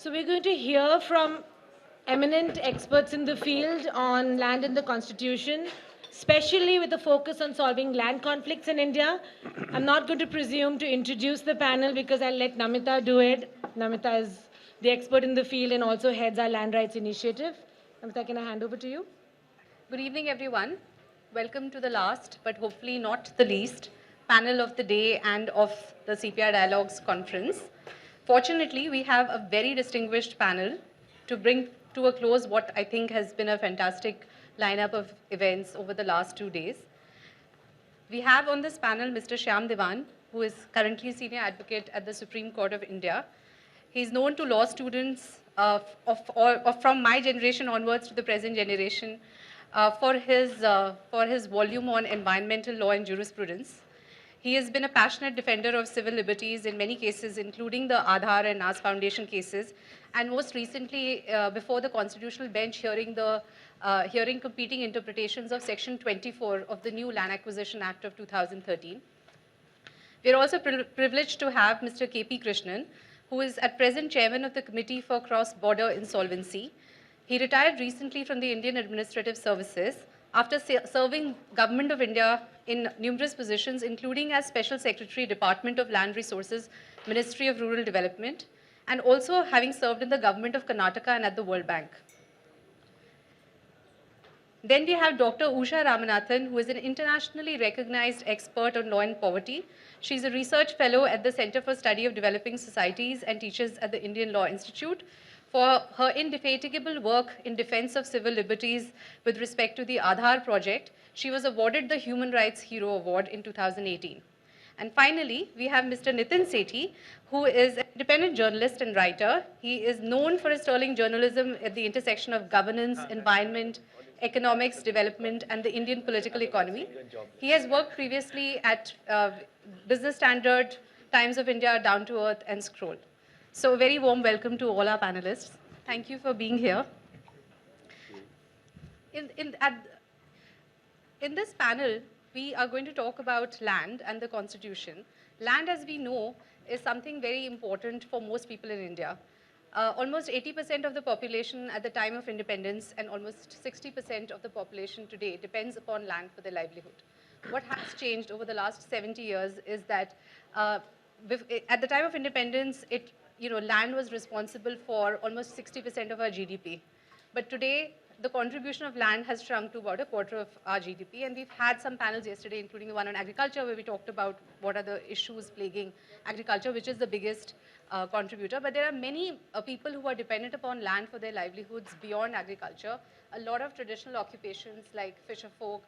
So we're going to hear from eminent experts in the field on land and the constitution, especially with a focus on solving land conflicts in India. I'm not going to presume to introduce the panel because I'll let Namita do it. Namita is the expert in the field and also heads our land rights initiative. Namita, can I hand over to you? Good evening, everyone. Welcome to the last, but hopefully not the least, panel of the day and of the CPR Dialogues conference. Fortunately, we have a very distinguished panel to bring to a close what I think has been a fantastic lineup of events over the last 2 days. We have on this panel Mr. Shyam Devan, who is currently senior advocate at the Supreme Court of India. He's known to law students from my generation onwards to the present generation for his volume on environmental law and jurisprudence. He has been a passionate defender of civil liberties in many cases, including the Aadhaar and NAS Foundation cases, and most recently before the Constitutional Bench hearing competing interpretations of Section 24 of the new Land Acquisition Act of 2013. We are also privileged to have Mr. K.P. Krishnan, who is at present chairman of the Committee for Cross-Border Insolvency. He retired recently from the Indian Administrative Services after serving Government of India in numerous positions, including as Special Secretary, Department of Land Resources, Ministry of Rural Development, and also having served in the Government of Karnataka and at the World Bank. Then we have Dr. Usha Ramanathan, who is an internationally recognized expert on law and poverty. She's a research fellow at the Center for Study of Developing Societies and teaches at the Indian Law Institute. For her indefatigable work in defense of civil liberties with respect to the Aadhaar project, she was awarded the Human Rights Hero Award in 2018. And finally, we have Mr. Nitin Sethi, who is an independent journalist and writer. He is known for his sterling journalism at the intersection of governance, environment, economics, development, and the Indian political economy. He has worked previously at Business Standard, Times of India, Down to Earth, and Scroll. So a very warm welcome to all our panelists. Thank you for being here. In this panel, we are going to talk about land and the constitution. Land, as we know, is something very important for most people in India. Almost 80% of the population at the time of independence and almost 60% of the population today depends upon land for their livelihood. What has changed over the last 70 years is that at the time of independence, land was responsible for almost 60% of our GDP. But today, the contribution of land has shrunk to about a quarter of our GDP. And we've had some panels yesterday, including the one on agriculture, where we talked about what are the issues plaguing agriculture, which is the biggest contributor. But there are many people who are dependent upon land for their livelihoods beyond agriculture. A lot of traditional occupations like fisher folk,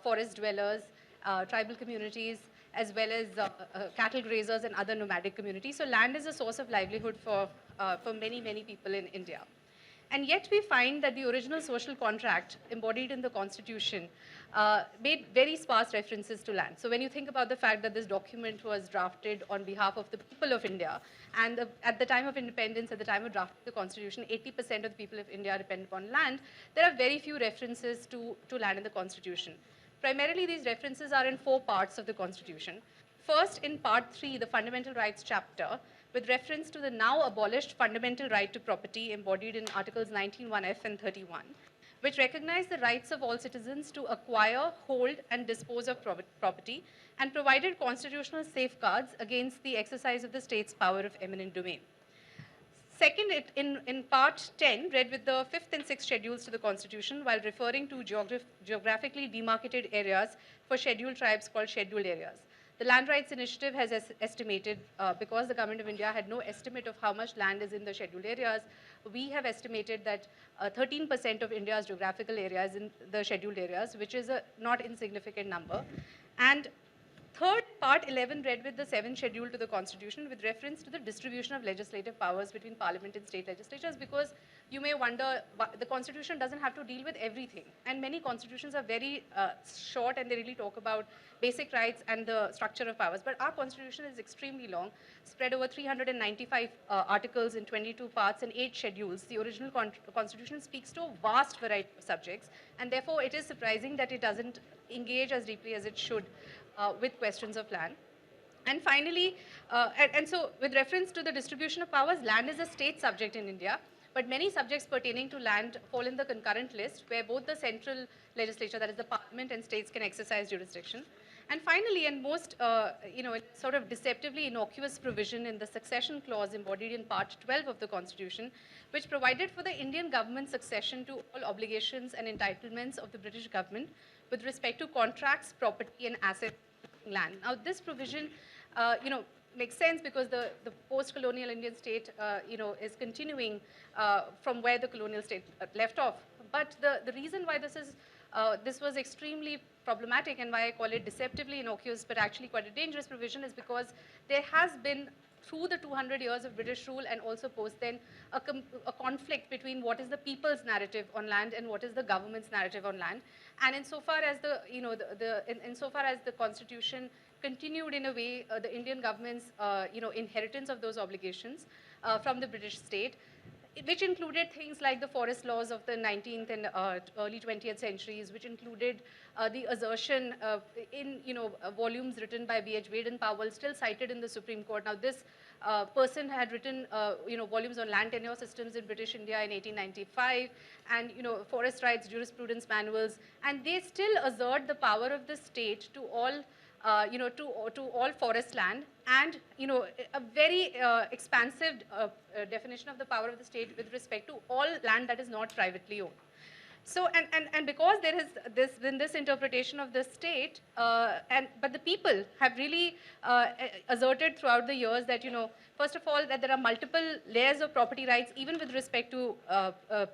forest dwellers, tribal communities, as well as cattle grazers and other nomadic communities. So land is a source of livelihood for many, many people in India. And yet we find that the original social contract embodied in the Constitution made very sparse references to land. So when you think about the fact that this document was drafted on behalf of the people of India, and at the time of independence, at the time of drafting the Constitution, 80% of the people of India depend upon land, there are very few references to land in the Constitution. Primarily, these references are in 4 parts of the Constitution. First, in Part 3, the Fundamental Rights chapter, with reference to the now abolished fundamental right to property embodied in Articles 19(1)(f) and 31, which recognize the rights of all citizens to acquire, hold, and dispose of property, and provided constitutional safeguards against the exercise of the state's power of eminent domain. Second, in Part 10, read with the 5th and 6th schedules to the Constitution, while referring to geographically demarcated areas for scheduled tribes called scheduled areas. The Land Rights Initiative has estimated, because the Government of India had no estimate of how much land is in the scheduled areas, we have estimated that 13% of India's geographical area is in the scheduled areas, which is a not insignificant number. And third, Part 11 read with the 7th schedule to the Constitution with reference to the distribution of legislative powers between Parliament and state legislatures, because you may wonder, the Constitution doesn't have to deal with everything. And many constitutions are very short, and they really talk about basic rights and the structure of powers. But our Constitution is extremely long, spread over 395 articles in 22 parts and 8 schedules. The original Constitution speaks to a vast variety of subjects, and therefore it is surprising that it doesn't engage as deeply as it should with questions of land. And finally, and so with reference to the distribution of powers, land is a state subject in India, but many subjects pertaining to land fall in the concurrent list, where both the central legislature, that is the parliament, and states can exercise jurisdiction. And finally, and most, sort of deceptively innocuous provision in the succession clause embodied in Part 12 of the Constitution, which provided for the Indian government's succession to all obligations and entitlements of the British government with respect to contracts, property, and assets land. Now, this provision, makes sense because the post-colonial Indian state, is continuing from where the colonial state left off. But the reason why this was extremely problematic and why I call it deceptively innocuous, but actually quite a dangerous provision, is because there has been, through the 200 years of British rule and also post then, a conflict between what is the people's narrative on land and what is the government's narrative on land. And insofar as insofar as the Constitution continued in a way the Indian government's inheritance of those obligations from the British state, which included things like the forest laws of the 19th and early 20th centuries, which included the assertion in volumes written by B.H. Baden-Powell, still cited in the Supreme Court. Now, this person had written volumes on land tenure systems in British India in 1895, and forest rights jurisprudence manuals, and they still assert the power of the state to all to all forest land, and a very expansive definition of the power of the state with respect to all land that is not privately owned. So, and because there has been this interpretation of the state, but the people have really asserted throughout the years that, first of all, that there are multiple layers of property rights, even with respect to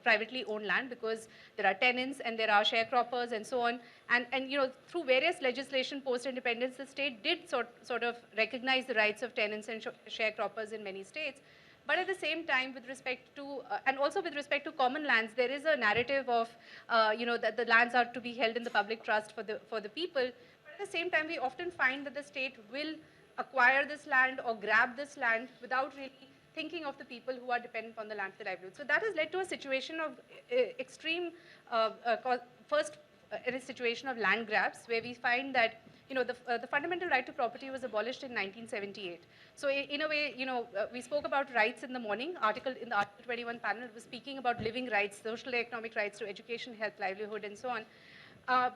privately owned land, because there are tenants and there are sharecroppers and so on. And through various legislation post-independence, the state did sort of recognize the rights of tenants and sharecroppers in many states. But at the same time, with respect to, and also with respect to common lands, there is a narrative of, that the lands are to be held in the public trust for the people. But at the same time, we often find that the state will acquire this land or grab this land without really thinking of the people who are dependent on the land for livelihood. So that has led to a situation of extreme, first, in a situation of land grabs, where we find that the fundamental right to property was abolished in 1978. So in a way, we spoke about rights in the morning. In the Article 21 panel was speaking about living rights, social and economic rights to education, health, livelihood, and so on.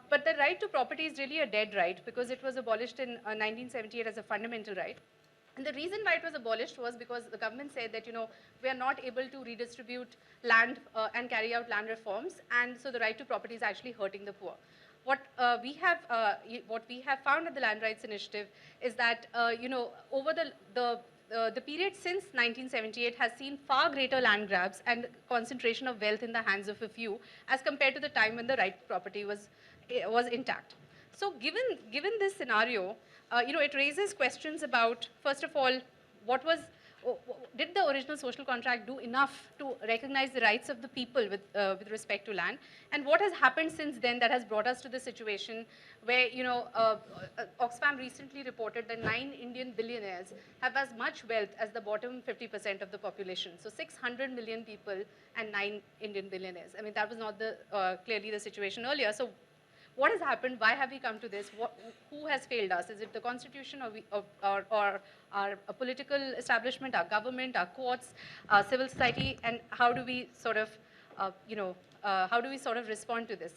But the right to property is really a dead right, because it was abolished in 1978 as a fundamental right. And the reason why it was abolished was because the government said that, we are not able to redistribute land and carry out land reforms, and so the right to property is actually hurting the poor. What we have found at the Land Rights Initiative is that over the period since 1978 has seen far greater land grabs and concentration of wealth in the hands of a few, as compared to the time when the right to property was intact. So given this scenario, it raises questions about, first of all, did the original social contract do enough to recognize the rights of the people with respect to land? And what has happened since then that has brought us to the situation where, Oxfam recently reported that 9 Indian billionaires have as much wealth as the bottom 50% of the population. So 600 million people and 9 Indian billionaires. I mean, that was not clearly the situation earlier. So what has happened? Why have we come to this? Who has failed us? Is it the Constitution or our political establishment, our government, our courts, our civil society? And how do we sort of, respond to this?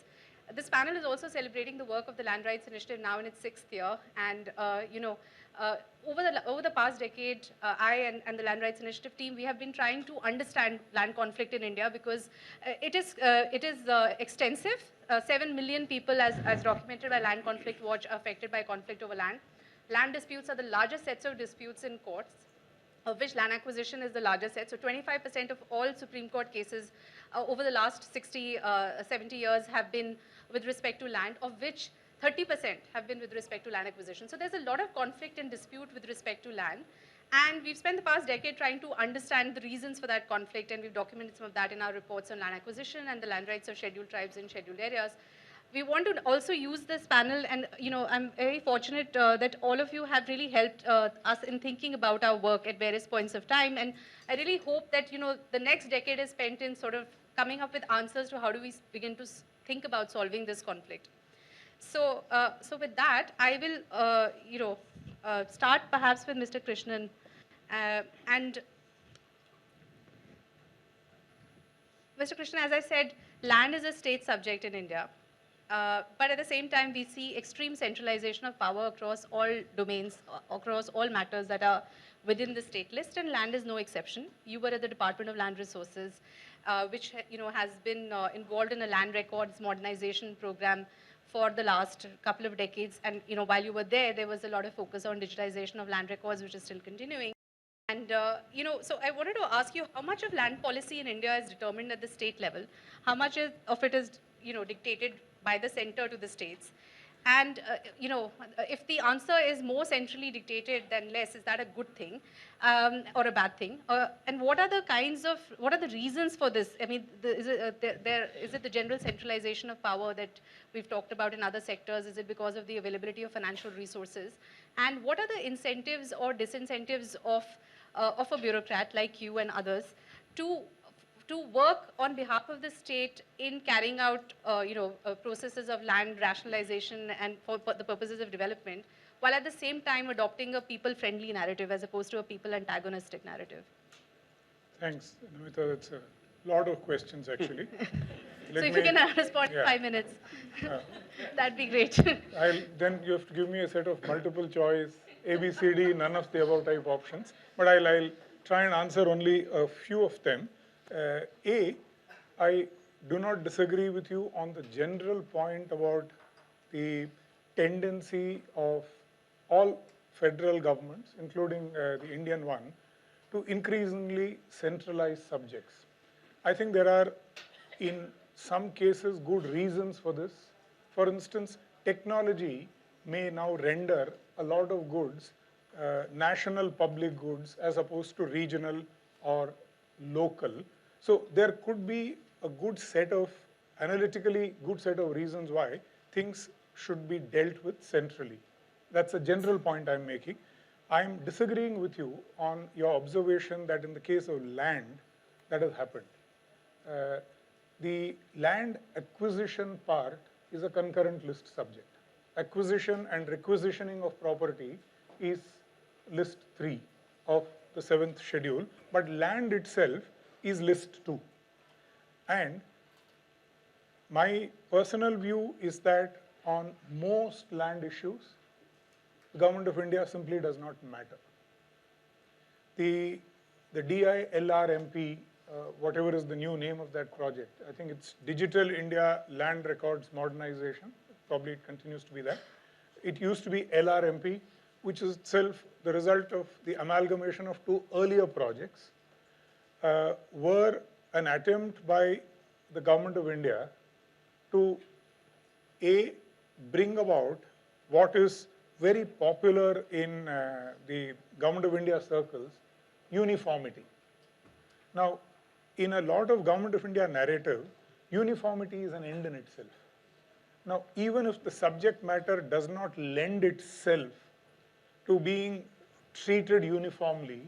This panel is also celebrating the work of the Land Rights Initiative now in its 6th year. And, over the past decade, I and the Land Rights Initiative team, we have been trying to understand land conflict in India, because it is extensive. 7 million people, as documented by Land Conflict Watch, are affected by conflict over land. Land disputes are the largest sets of disputes in courts, of which land acquisition is the largest set. So 25% of all Supreme Court cases over the last 70 years have been with respect to land, of which 30% have been with respect to land acquisition. So there's a lot of conflict and dispute with respect to land. And we've spent the past decade trying to understand the reasons for that conflict, and we've documented some of that in our reports on land acquisition and the land rights of scheduled tribes in scheduled areas. We want to also use this panel, and I'm very fortunate that all of you have really helped us in thinking about our work at various points of time. And I really hope that the next decade is spent in sort of coming up with answers to how do we begin to think about solving this conflict. So, with that, I will, start perhaps with Mr. Krishnan. And Mr. Krishnan, as I said, land is a state subject in India. But at the same time, we see extreme centralization of power across all domains, across all matters that are within the state list, and land is no exception. You were at the Department of Land Resources, which has been involved in a land records modernization program for the last couple of decades. And while you were there was a lot of focus on digitization of land records, which is still continuing. And, so I wanted to ask you how much of land policy in India is determined at the state level? How much of it is, dictated by the center to the states? And, if the answer is more centrally dictated than less, is that a good thing or a bad thing? And what are the reasons for this? I mean, is it the general centralization of power that we've talked about in other sectors? Is it because of the availability of financial resources? And what are the incentives or disincentives of a bureaucrat like you and others to work on behalf of the state in carrying out processes of land rationalization and for the purposes of development, while at the same time adopting a people-friendly narrative as opposed to a people-antagonistic narrative? Thanks, Namita. That's a lot of questions, actually. So if you can respond in 5 minutes, that'd be great. Then you have to give me a set of multiple choice, A, B, C, D, none of the above type options. But I'll try and answer only a few of them. A, I do not disagree with you on the general point about the tendency of all federal governments, including the Indian one, to increasingly centralize subjects. I think there are, in some cases, good reasons for this. For instance, technology may now render a lot of goods national public goods as opposed to regional or local. So there could be a good set of, analytically good set of reasons why things should be dealt with centrally. That's a general point I'm making. I'm disagreeing with you on your observation that in the case of land, that has happened. The land acquisition part is a concurrent list subject. Acquisition and requisitioning of property is list 3 of the 7th schedule, but land itself is list 2. And my personal view is that on most land issues, the government of India simply does not matter. The DILRMP, whatever is the new name of that project, I think it's Digital India Land Records Modernization, probably it continues to be that. It used to be LRMP, which is itself the result of the amalgamation of 2 earlier projects, were an attempt by the government of India to bring about what is very popular in the government of India circles, uniformity. Now, in a lot of government of India narrative, uniformity is an end in itself. Now, even if the subject matter does not lend itself to being treated uniformly,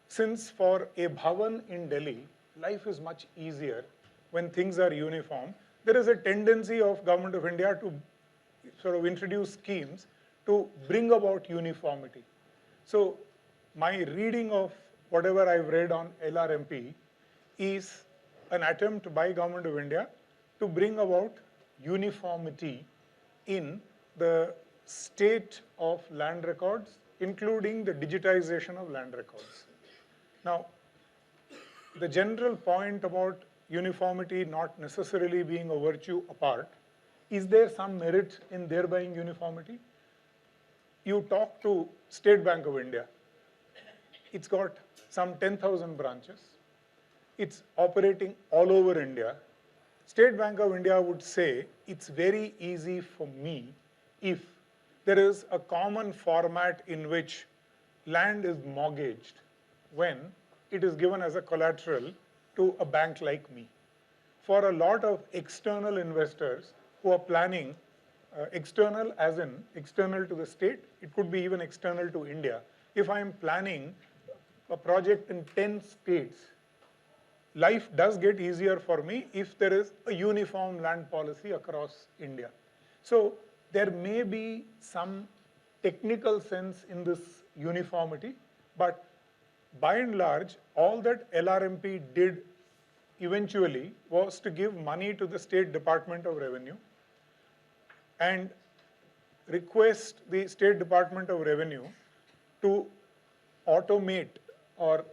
since for a bhavan in Delhi, life is much easier when things are uniform, there is a tendency of government of India to sort of introduce schemes to bring about uniformity. So my reading of whatever I've read on LRMP is an attempt by government of India to bring about uniformity in the state of land records, including the digitization of land records. Now, the general point about uniformity not necessarily being a virtue apart, is there some merit in there being uniformity? You talk to State Bank of India. It's got some 10,000 branches. It's operating all over India. State Bank of India would say, it's very easy for me if there is a common format in which land is mortgaged when it is given as a collateral to a bank like me. For a lot of external investors who are planning, external as in external to the state, it could be even external to India. If I'm planning a project in 10 states, life does get easier for me if there is a uniform land policy across India. So there may be some technical sense in this uniformity, but by and large, all that LRMP did eventually was to give money to the State Department of Revenue and request the State Department of Revenue to automate or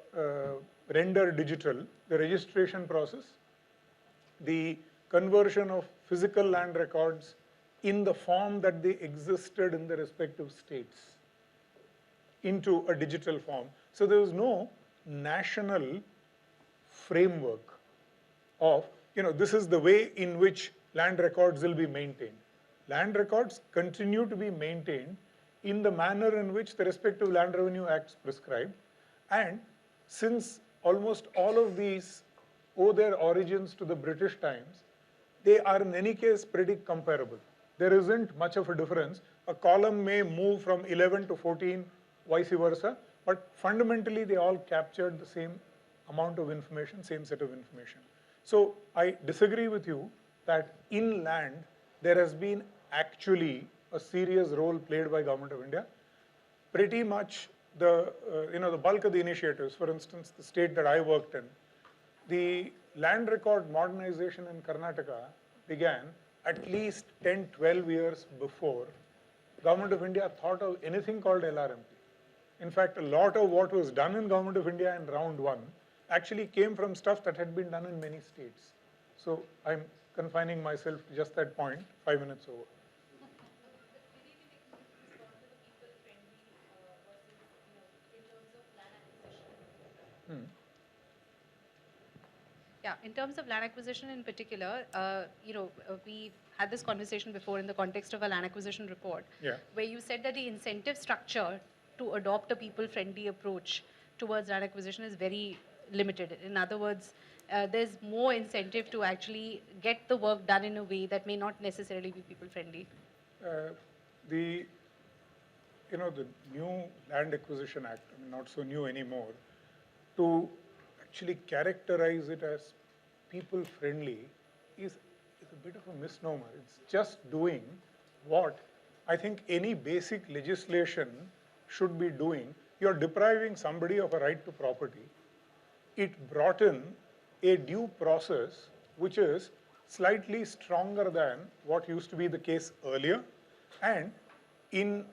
render digital the registration process, the conversion of physical land records in the form that they existed in the respective states into a digital form. So there was no national framework of, this is the way in which land records will be maintained. Land records continue to be maintained in the manner in which the respective Land Revenue Acts prescribe. And since almost all of these owe their origins to the British times, they are in any case pretty comparable. There isn't much of a difference. A column may move from 11 to 14, vice versa, but fundamentally they all captured the same amount of information, same set of information. So I disagree with you that in land there has been actually a serious role played by Government of India. Pretty much the bulk of the initiatives, for instance, the state that I worked in, the land record modernization in Karnataka began at least 10, 12 years before Government of India thought of anything called LRMP. In fact, a lot of what was done in Government of India in round one actually came from stuff that had been done in many states. So I'm confining myself to just that point, 5 minutes over. Yeah, in terms of land acquisition in particular, we had this conversation before in the context of a land acquisition report, where you said that the incentive structure to adopt a people-friendly approach towards land acquisition is very limited. In other words, there's more incentive to actually get the work done in a way that may not necessarily be people-friendly. The new Land Acquisition Act, not so new anymore, to actually characterize it as people-friendly is a bit of a misnomer. It's just doing what I think any basic legislation should be doing. You're depriving somebody of a right to property. It brought in a due process which is slightly stronger than what used to be the case earlier. And in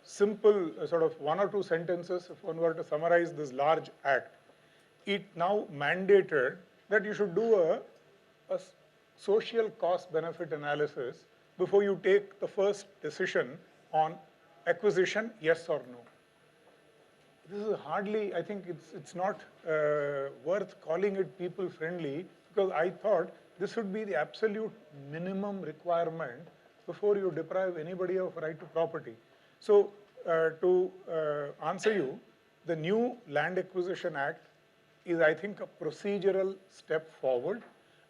simple sort of one or two sentences, if one were to summarize this large act, it now mandated that you should do a social cost benefit analysis before you take the first decision on acquisition, yes or no. This is hardly, I think it's not worth calling it people friendly, because I thought this would be the absolute minimum requirement before you deprive anybody of right to property. So to answer you, the new Land Acquisition Act is, I think, a procedural step forward,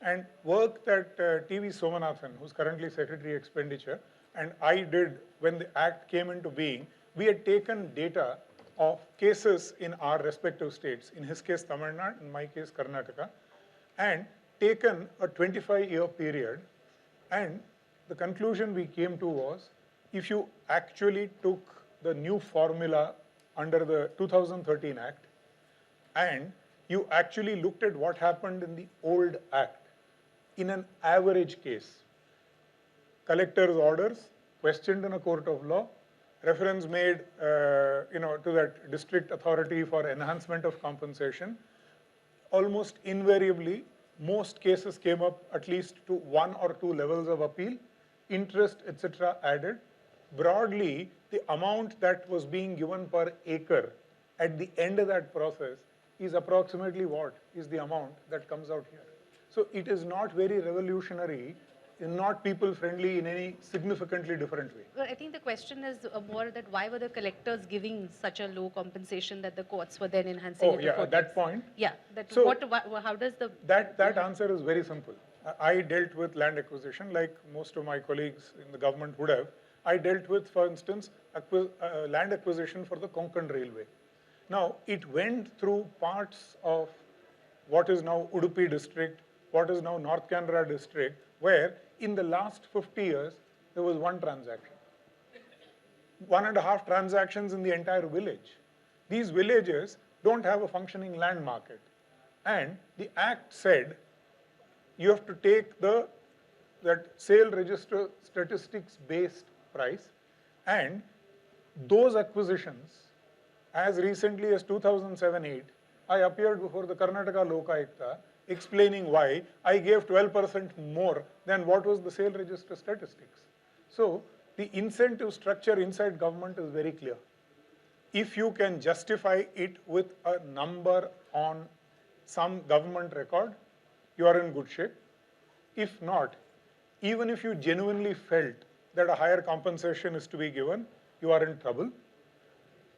and work that T.V. Somanathan, who's currently Secretary Expenditure, and I did when the act came into being. We had taken data of cases in our respective states, in his case Tamil Nadu, in my case Karnataka, and taken a 25-year period, and the conclusion we came to was, if you actually took the new formula under the 2013 Act, and you actually looked at what happened in the old Act, in an average case, collector's orders questioned in a court of law, reference made to that district authority for enhancement of compensation, almost invariably, most cases came up at least to 1 or 2 levels of appeal, interest, etc. added. Broadly, the amount that was being given per acre at the end of that process is approximately what is the amount that comes out here. So it is not very revolutionary, not people-friendly in any significantly different way. Well, I think the question is more that why were the collectors giving such a low compensation that the courts were then enhancing it? Oh, yeah, at that point? Yeah. So how does the... That answer is very simple. I dealt with land acquisition like most of my colleagues in the government would have. I dealt with, for instance, land acquisition for the Konkan Railway. Now, it went through parts of what is now Udupi district, what is now North Canara district, where in the last 50 years, there was one transaction. 1.5 transactions in the entire village. These villages don't have a functioning land market. And the act said you have to take that sale register statistics based price, and those acquisitions, as recently as 2007-8, I appeared before the Karnataka Lokayukta explaining why I gave 12% more than what was the sale register statistics. So the incentive structure inside government is very clear. If you can justify it with a number on some government record, you are in good shape. If not, even if you genuinely felt that a higher compensation is to be given, you are in trouble.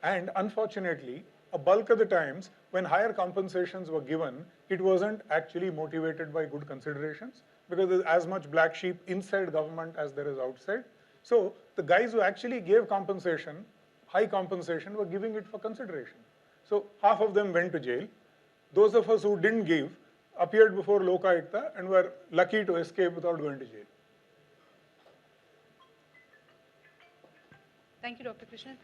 And unfortunately, a bulk of the times when higher compensations were given, it wasn't actually motivated by good considerations, because there's as much black sheep inside government as there is outside. So the guys who actually gave compensation, high compensation, were giving it for consideration. So half of them went to jail. Those of us who didn't give appeared before Lokayukta and were lucky to escape without going to jail. Thank you, Dr. Krishnan.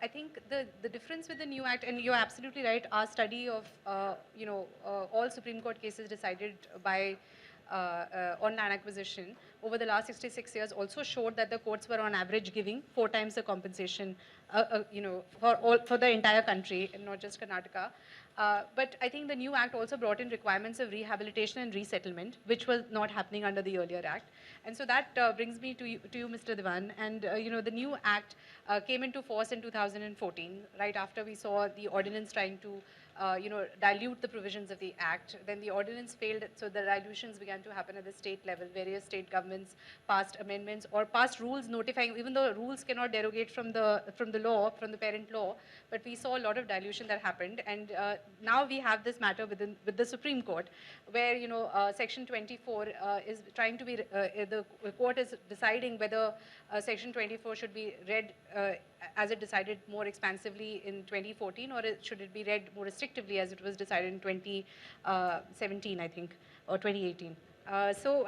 I think the difference with the new act, and you're absolutely right, our study of all Supreme Court cases decided by on land acquisition over the last 66 years also showed that the courts were on average giving 4 times the compensation, for the entire country and not just Karnataka. But I think the new act also brought in requirements of rehabilitation and resettlement, which was not happening under the earlier act. And so that brings me to you, Mr. Diwan. And the new act came into force in 2014, right after we saw the ordinance trying to dilute the provisions of the act. Then the ordinance failed, so the dilutions began to happen at the state level. Various state governments passed amendments or passed rules notifying, even though rules cannot derogate from the law, from the parent law, but we saw a lot of dilution that happened. And now we have this matter with the Supreme Court, where Section 24 is trying to be, the court is deciding whether Section 24 should be read as it decided more expansively in 2014, or should it be read more restrictively as it was decided in 2017, I think, or 2018. So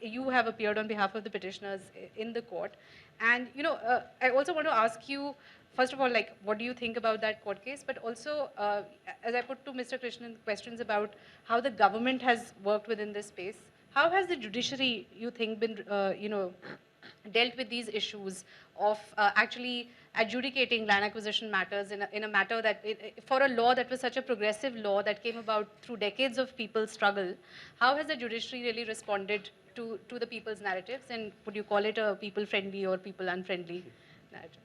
you have appeared on behalf of the petitioners in the court. And I also want to ask you, first of all, like, what do you think about that court case? But also, as I put to Mr. Krishnan questions about how the government has worked within this space, how has the judiciary, you think, been, dealt with these issues of actually adjudicating land acquisition matters in a matter that, for a law that was such a progressive law that came about through decades of people's struggle, how has the judiciary really responded to the people's narratives? And would you call it a people-friendly or people-unfriendly narrative?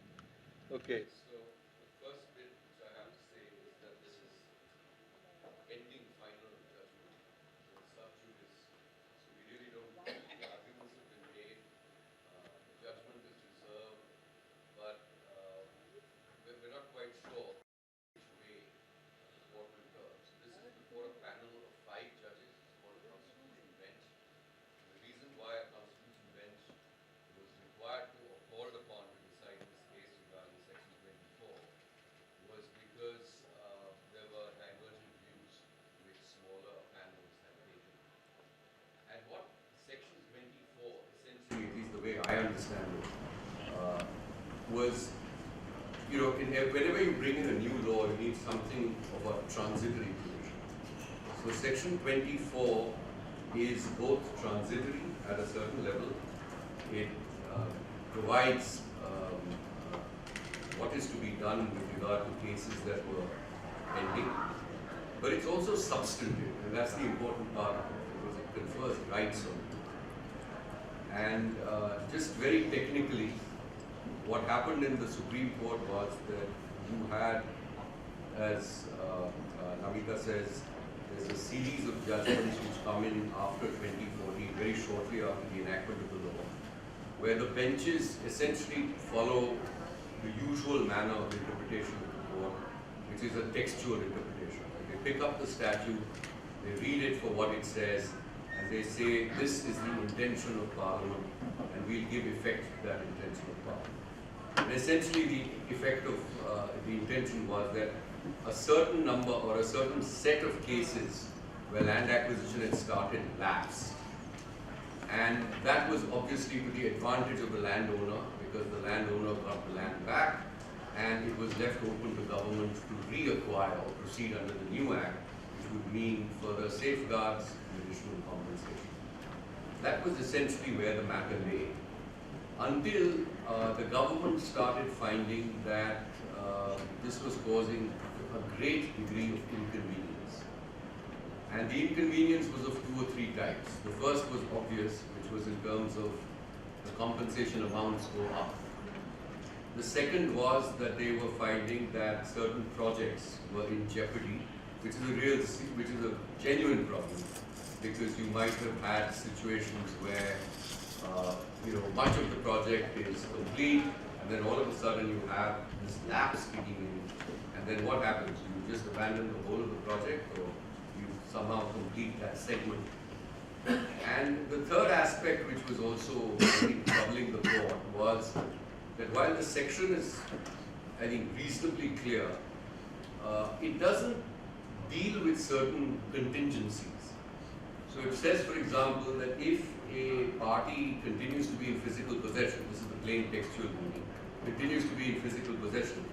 Okay, so the first bit which I have to say is that this is pending final judgment, so sub judice. So we really don't know. The arguments have been made, the judgment is reserved, but we're not quite sure which way the court will turn. So this is before a panel of 5 judges, it's called a constitution bench. The reason why a constitution bench was required to or called upon to decide this case regarding Section 24 was because there were divergent views which smaller panels had taken. And what Section 24, essentially, at least the way I understand it, was, whenever you bring in a new law, you need something of a transitory provision. So Section 24 is both transitory at a certain level. It provides what is to be done with regard to cases that were pending, but it's also substantive, and that's the important part, because it confers rights on people. And just very technically, what happened in the Supreme Court was that you had, as Namita says, there's a series of judgments which come in after 2014, very shortly after the enactment of the law, where the benches essentially follow the usual manner of interpretation of the court, which is a textual interpretation. They pick up the statute, they read it for what it says, and they say, this is the intention of Parliament, and we'll give effect to that intention of Parliament. And essentially, the effect of the intention was that a certain number or a certain set of cases where land acquisition had started lapsed. And that was obviously to the advantage of the landowner, because the landowner got the land back, and it was left open to government to reacquire or proceed under the new act, which would mean further safeguards and additional compensation. That was essentially where the matter lay, until the government started finding that this was causing a great degree of inconvenience. And the inconvenience was of 2 or 3 types. The first was obvious, which was in terms of the compensation amounts go up. The second was that they were finding that certain projects were in jeopardy, which is a genuine problem, because you might have had situations where much of the project is complete, and then all of a sudden you have this lapse kicking in, and then what happens? You just abandon the whole of the project, or you somehow complete that segment. And the third aspect, which was also, I think, troubling the court, was that while the section is, I think, reasonably clear, it doesn't deal with certain contingencies. So it says, for example, that if a party continues to be in physical possession, this is the plain textual meaning, continues to be in physical possession,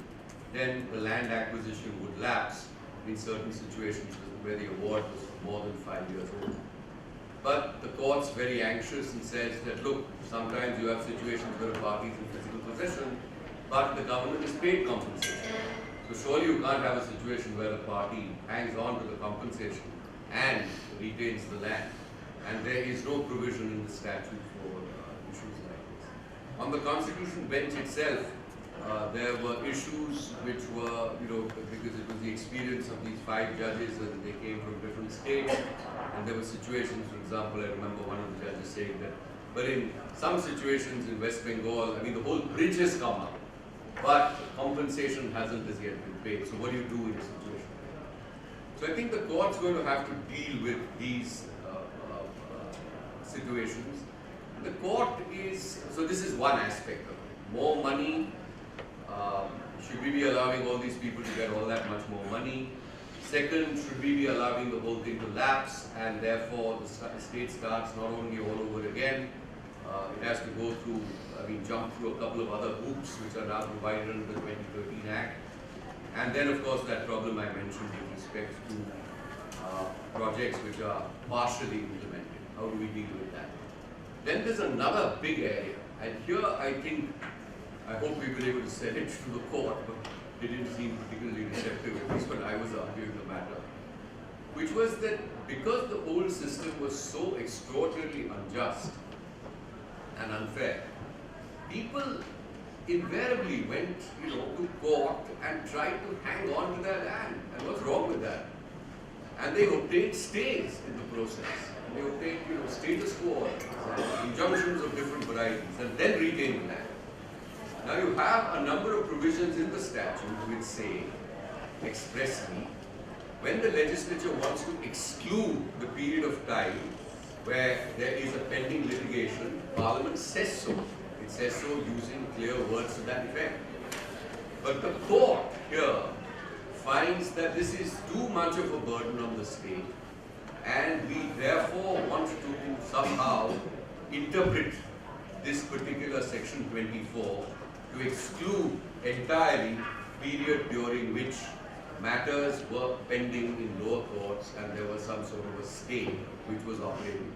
then the land acquisition would lapse in certain situations where the award was more than 5 years old. But the court's very anxious and says that, look, sometimes you have situations where a party is in physical possession, but the government is paid compensation. So surely you can't have a situation where a party hangs on to the compensation and retains the land. And there is no provision in the statute for issues like this. On the Constitution bench itself, there were issues which were, because it was the experience of these 5 judges and they came from different states, and there were situations, for example, I remember one of the judges saying that, but in some situations in West Bengal, I mean, the whole bridge has come up, but compensation hasn't as yet been paid. So what do you do in a situation? So I think the court's going to have to deal with these situations. The court is, so this is one aspect of it. More money, should we be allowing all these people to get all that much more money? Second, should we be allowing the whole thing to lapse, and therefore the state starts not only all over again, it has to go through, jump through a couple of other hoops which are now provided under the 2013 Act. And then of course that problem I mentioned with respect to projects which are partially implemented. How do we deal with that? Then there's another big area, and here I hope we've been able to sell it to the court, but it didn't seem particularly receptive, at least when I was arguing the matter, which was that because the old system was so extraordinarily unjust and unfair, people invariably went, to court and tried to hang on to their land. And what's wrong with that? And they obtained stays in the process. And they obtained, status quo, injunctions of different varieties, and then retained the land. Now you have a number of provisions in the statute which say expressly, when the legislature wants to exclude the period of time where there is a pending litigation, Parliament says so. It says so using clear words to that effect. But the court here finds that this is too much of a burden on the state, and we therefore want to somehow interpret this particular section 24 to exclude entirely period during which matters were pending in lower courts and there was some sort of a stay which was operating.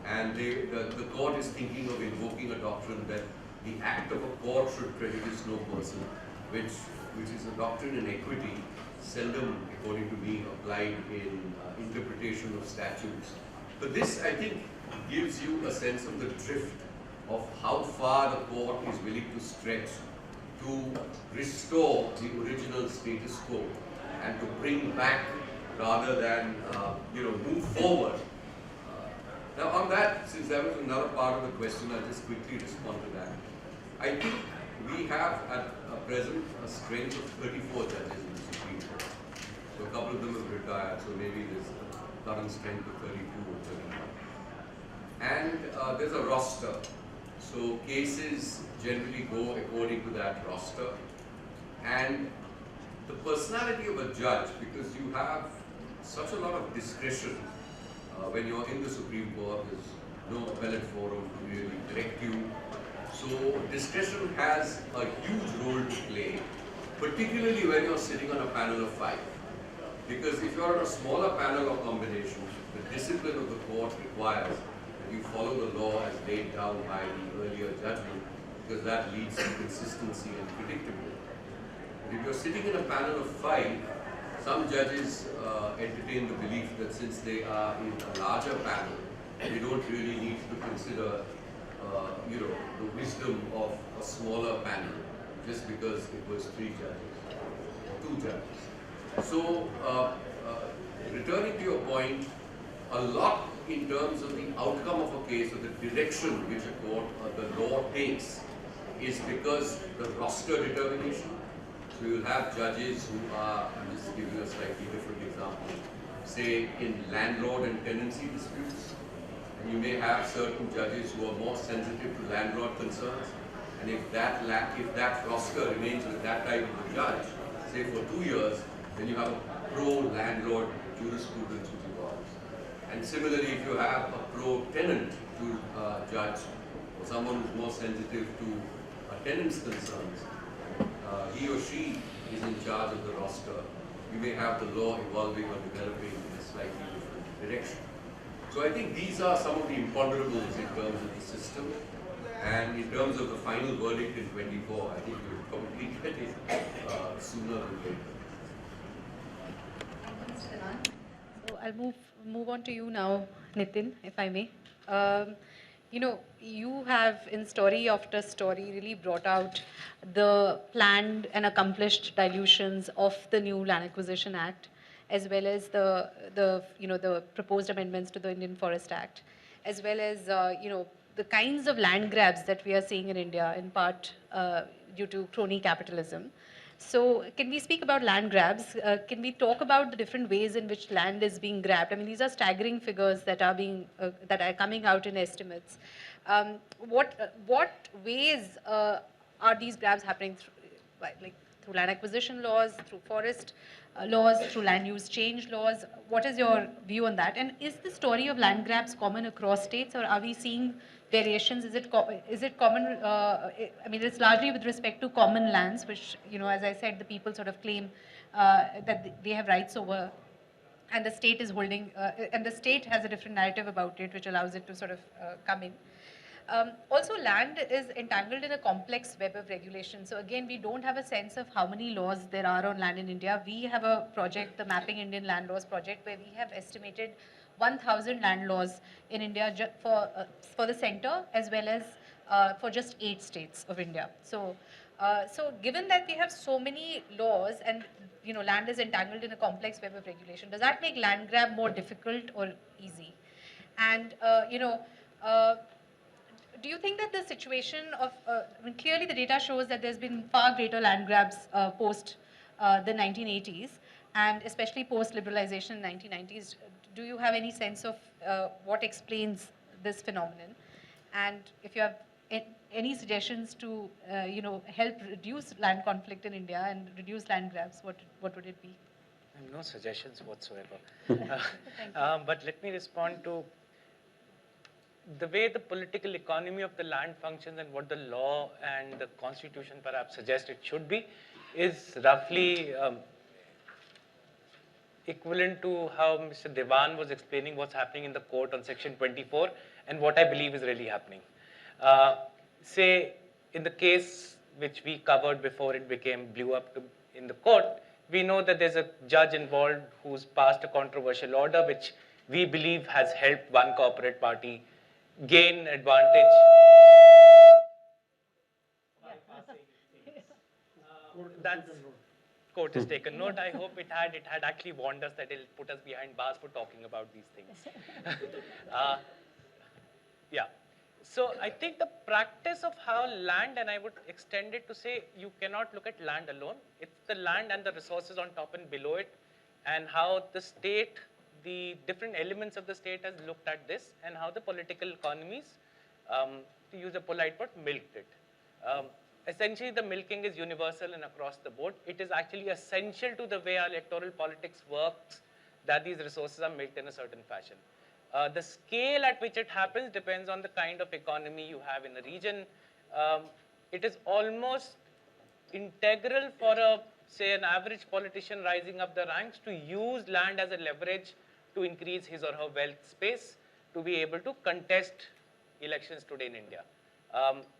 And the court is thinking of invoking a doctrine that the act of a court should prejudice no person, which is a doctrine in equity, seldom, according to me, applied in interpretation of statutes. But this, I think, gives you a sense of the drift of how far the court is willing to stretch to restore the original status quo and to bring back rather than move forward. Now on that, since that was another part of the question, I'll just quickly respond to that. I think we have at present a strength of 34 judges in the Supreme Court. So a couple of them have retired, so maybe there's a current strength of 32 or 31. And there's a roster. So cases generally go according to that roster. And the personality of a judge, because you have such a lot of discretion when you're in the Supreme Court, is no appellate forum to really direct you. So discretion has a huge role to play, particularly when you're sitting on a panel of 5. Because if you're on a smaller panel or combination, the discipline of the court requires that you follow the law as laid down by the earlier judgment, because that leads to consistency and predictability. But if you're sitting in a panel of 5, some judges entertain the belief that since they are in a larger panel, they don't really need to consider, the wisdom of a smaller panel just because it was 3 judges or 2 judges. So, returning to your point, a lot in terms of the outcome of a case or the direction which a court or the law takes is because the roster determination. So you'll have judges who are, I'm just giving you a slightly different example, say in landlord and tenancy disputes. And you may have certain judges who are more sensitive to landlord concerns. And if that roster remains with that type of a judge, say for 2 years, then you have a pro-landlord jurisprudence which evolves. And similarly, if you have a pro-tenant judge or someone who's more sensitive to a tenant's concerns, he or she is in charge of the roster, you may have the law evolving or developing in a slightly different direction. So I think these are some of the imponderables in terms of the system. And in terms of the final verdict in 24, I think we'll probably get it sooner than later. So I'll move on to you now, Nitin, if I may. You have in story after story really brought out the planned and accomplished dilutions of the new Land Acquisition Act, as well as the proposed amendments to the Indian Forest Act, as well as the kinds of land grabs that we are seeing in India, in part due to crony capitalism. So can we speak about land grabs? Can we talk about the different ways in which land is being grabbed? I mean, these are staggering figures that are coming out in estimates. What ways are these grabs happening through, through land acquisition laws, through forest laws, through land use change laws? What is your view on that? And is the story of land grabs common across states, or are we seeing variations? Is it common? I mean, it's largely with respect to common lands, which, as I said, the people sort of claim that they have rights over, and the state is holding, and the state has a different narrative about it, which allows it to sort of come in. Also, land is entangled in a complex web of regulation. So again, we don't have a sense of how many laws there are on land in India. We have a project, the Mapping Indian Land Laws project, where we have estimated 1,000 land laws in India for the center, as well as for just 8 states of India. So, given that we have so many laws and land is entangled in a complex web of regulation, does that make land grab more difficult or easy? And do you think that the situation of, I mean, clearly the data shows that there's been far greater land grabs post the 1980s, and especially post-liberalization in 1990s. Do you have any sense of what explains this phenomenon? And if you have any suggestions to, help reduce land conflict in India and reduce land grabs, what would it be? No suggestions whatsoever. But let me respond to the way the political economy of the land functions and what the law and the constitution perhaps suggest it should be is roughly equivalent to how Mr. Devan was explaining what's happening in the court on section 24 and what I believe is really happening. Say in the case which we covered before it blew up in the court, we know that there's a judge involved who's passed a controversial order which we believe has helped one corporate party gain advantage. That's court has taken note. I hope it had actually warned us that it'll put us behind bars for talking about these things. Yeah. So I think the practice of how land, and I would extend it to say you cannot look at land alone. It's the land and the resources on top and below it, and how the state, the different elements of the state has looked at this, and how the political economies, to use a polite word, milked it. Essentially, the milking is universal and across the board. It is actually essential to the way our electoral politics works that these resources are milked in a certain fashion. The scale at which it happens depends on the kind of economy you have in a region. Um, it is almost integral for say, an average politician rising up the ranks to use land as a leverage to increase his or her wealth space to be able to contest elections today in India.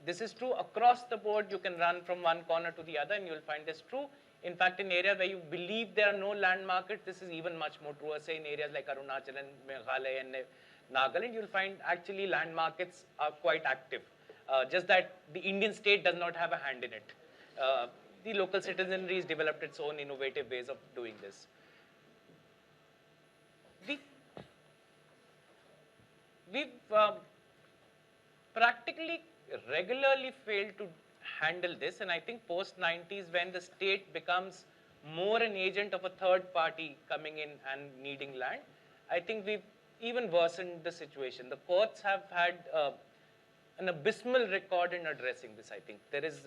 This is true across the board. You can run from one corner to the other and you'll find this true. In fact, in areas where you believe there are no land markets, this is even much more true. Say in areas like Arunachal and Meghalaya and Nagaland, you'll find actually land markets are quite active. Just that the Indian state does not have a hand in it. The local citizenry has developed its own innovative ways of doing this. We've practically regularly failed to handle this, and I think post 90s, when the state becomes more an agent of a third party coming in and needing land, I think we've even worsened the situation. The courts have had an abysmal record in addressing this, I think. There is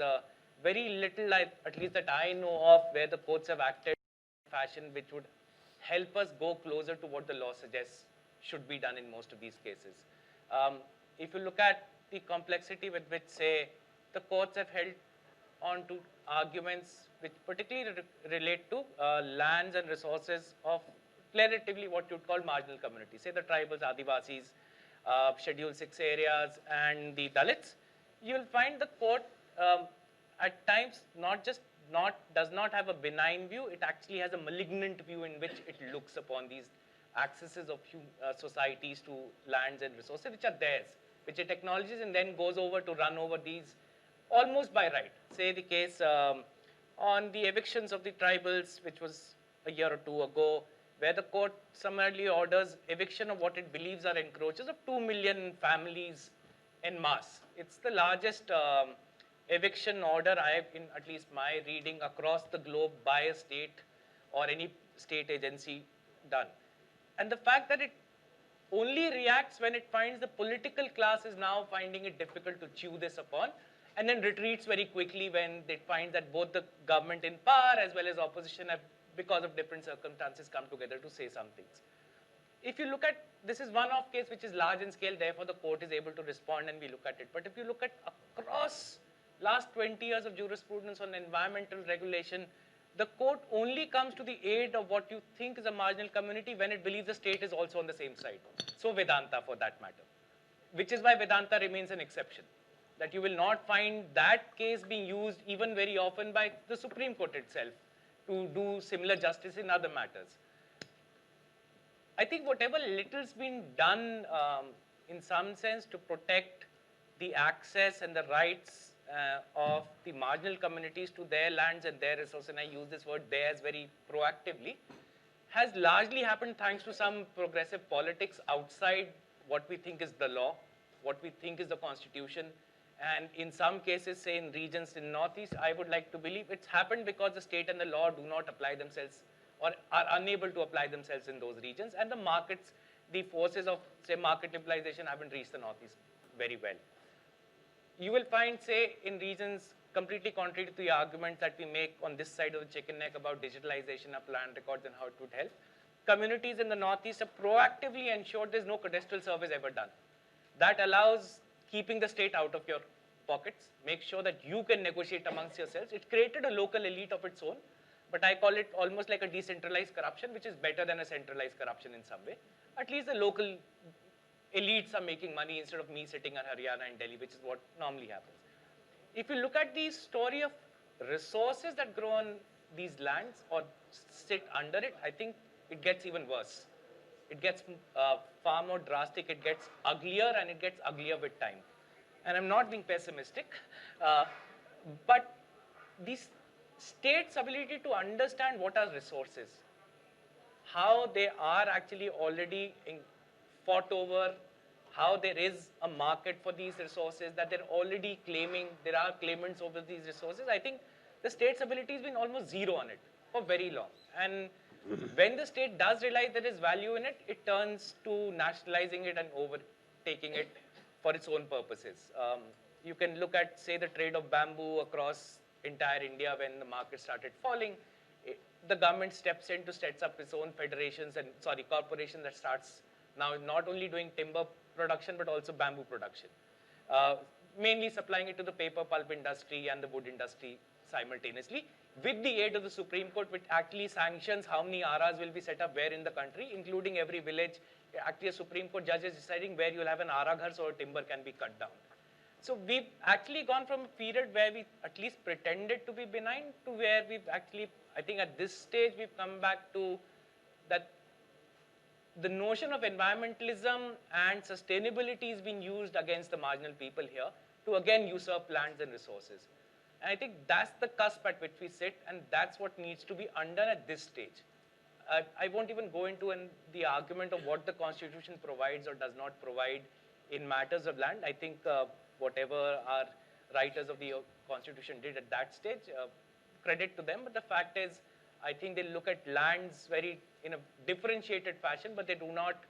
very little, at least that I know of, where the courts have acted in a fashion which would help us go closer to what the law suggests should be done in most of these cases. If you look at the complexity with which, say, the courts have held on to arguments which particularly relate to lands and resources of relatively what you'd call marginal communities, say the tribals, Adivasis, Schedule 6 areas, and the Dalits, you'll find the court at times does not have a benign view, it actually has a malignant view in which it looks upon these accesses of societies to lands and resources which are theirs, which it acknowledges and then goes over to run over these almost by right. Say the case on the evictions of the tribals, which was a year or two ago, where the court summarily orders eviction of what it believes are encroaches of 2 million families en masse. It's the largest eviction order I have, in at least my reading, across the globe by a state or any state agency done. And the fact that it only reacts when it finds the political class is now finding it difficult to chew this upon, and then retreats very quickly when they find that both the government in power as well as opposition have, because of different circumstances, come together to say some things. If you look at, this is one-off case which is large in scale, therefore the court is able to respond and we look at it. But if you look at across last 20 years of jurisprudence on environmental regulation, the court only comes to the aid of what you think is a marginal community when it believes the state is also on the same side. So Vedanta, for that matter, which is why Vedanta remains an exception. That you will not find that case being used even very often by the Supreme Court itself to do similar justice in other matters. I think whatever little's been done in some sense to protect the access and the rights of the marginal communities to their lands and their resources, and I use this word theirs very proactively, has largely happened thanks to some progressive politics outside what we think is the law, what we think is the constitution. And in some cases, say in regions in Northeast, I would like to believe it's happened because the state and the law do not apply themselves or are unable to apply themselves in those regions. And the markets, the forces of, say, market liberalization haven't reached the Northeast very well. You will find, say, in regions completely contrary to the arguments that we make on this side of the chicken neck about digitalization of land records and how it would help, communities in the Northeast have proactively ensured there's no cadastral service ever done. That allows keeping the state out of your pockets, make sure that you can negotiate amongst yourselves. It created a local elite of its own, but I call it almost like a decentralized corruption, which is better than a centralized corruption in some way. At least the local elites are making money instead of me sitting in Haryana and Delhi, which is what normally happens. If you look at the story of resources that grow on these lands or sit under it, I think it gets even worse. It gets far more drastic, it gets uglier, and it gets uglier with time. And I'm not being pessimistic, but these states' ability to understand what are resources, how they are actually already fought over, how there is a market for these resources, that they're already claiming, there are claimants over these resources. I think the state's ability has been almost zero on it for very long. And when the state does realize there is value in it, it turns to nationalizing it and overtaking it for its own purposes. You can look at, say, the trade of bamboo across entire India when the market started falling. The government steps in to set up its own federations and, corporation that starts now not only doing timber production, but also bamboo production. Uh, Mainly supplying it to the paper pulp industry and the wood industry simultaneously, with the aid of the Supreme Court, which actually sanctions how many ARAs will be set up where in the country, including every village. Actually, a Supreme Court judge is deciding where you'll have an ARA ghar, so timber can be cut down. So we've actually gone from a period where we at least pretended to be benign to where we've actually, I think at this stage, we've come back to that the notion of environmentalism and sustainability is being used against the marginal people here to again usurp lands and resources. And I think that's the cusp at which we sit, and that's what needs to be undone at this stage. I won't even go into the argument of what the Constitution provides or does not provide in matters of land. I think whatever our writers of the Constitution did at that stage, credit to them. But the fact is, I think they look at lands very in a differentiated fashion, but they do not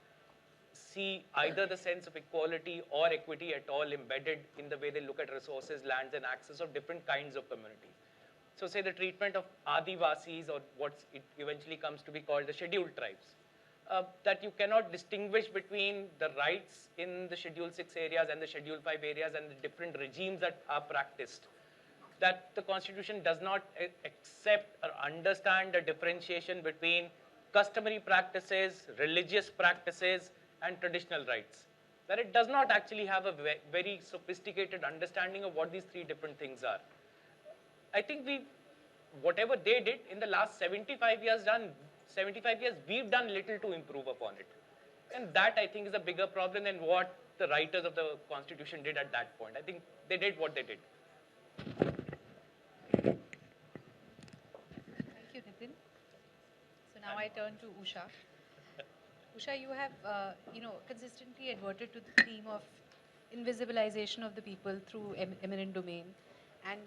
see either the sense of equality or equity at all embedded in the way they look at resources, lands, and access of different kinds of communities. So say the treatment of Adivasis, or what it eventually comes to be called the scheduled tribes, that you cannot distinguish between the rights in the Schedule 6 areas and the Schedule 5 areas and the different regimes that are practiced. That the Constitution does not accept or understand the differentiation between customary practices, religious practices, and traditional rights. That it does not actually have a very sophisticated understanding of what these three different things are. I think whatever they did in the last 75 years, we've done little to improve upon it. And that, I think, is a bigger problem than what the writers of the Constitution did at that point. I think they did what they did. Thank you, Nitin. So now I turn to Usha. Usha, you have, consistently adverted to the theme of invisibilization of the people through eminent domain, and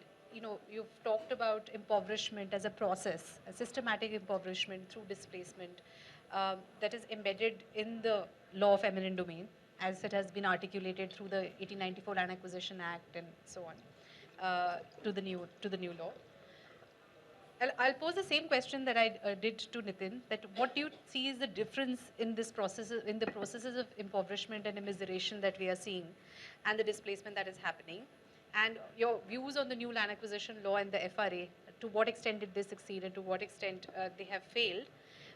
you've talked about impoverishment as a process, a systematic impoverishment through displacement that is embedded in the law of eminent domain, as it has been articulated through the 1894 Land Acquisition Act and so on, to the new law. I'll pose the same question that I did to Nitin, that what do you see is the difference in this process, in the processes of impoverishment and immiseration that we are seeing and the displacement that is happening, and your views on the new land acquisition law and the FRA, to what extent did they succeed and to what extent they have failed.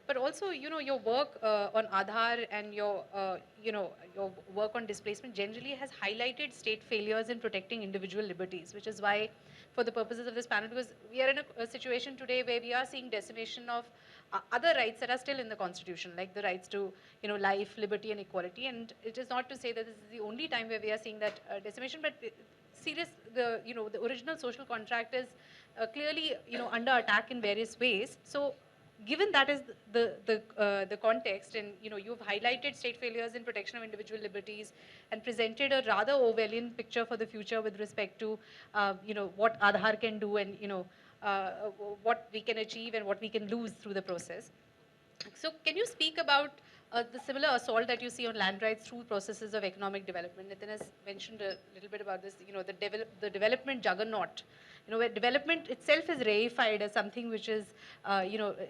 But also, your work on Aadhaar and your work on displacement generally has highlighted state failures in protecting individual liberties, which is why, for the purposes of this panel, because we are in a situation today where we are seeing decimation of other rights that are still in the Constitution, like the rights to, life, liberty, and equality. And it is not to say that this is the only time where we are seeing that decimation, but the original social contract is clearly, under attack in various ways. So, given that is the context, and you've highlighted state failures in protection of individual liberties and presented a rather Orwellian picture for the future with respect to what Aadhaar can do and what we can achieve and what we can lose through the process. So can you speak about the similar assault that you see on land rights through processes of economic development? Nitin has mentioned a little bit about this, the development juggernaut, where development itself is reified as something which is,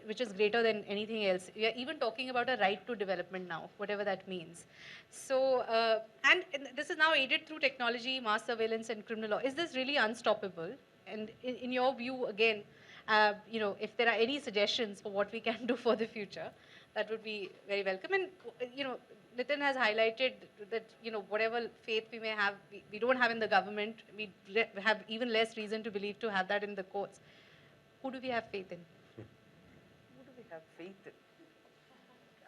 which is greater than anything else. We are even talking about a right to development now, whatever that means. So, and this is now aided through technology, mass surveillance, and criminal law. Is this really unstoppable? And in your view, again, if there are any suggestions for what we can do for the future, that would be very welcome. And, Nitin has highlighted that, whatever faith we may have, we don't have in the government, we have even less reason to believe to have that in the courts. Who do we have faith in? Who do we have faith in?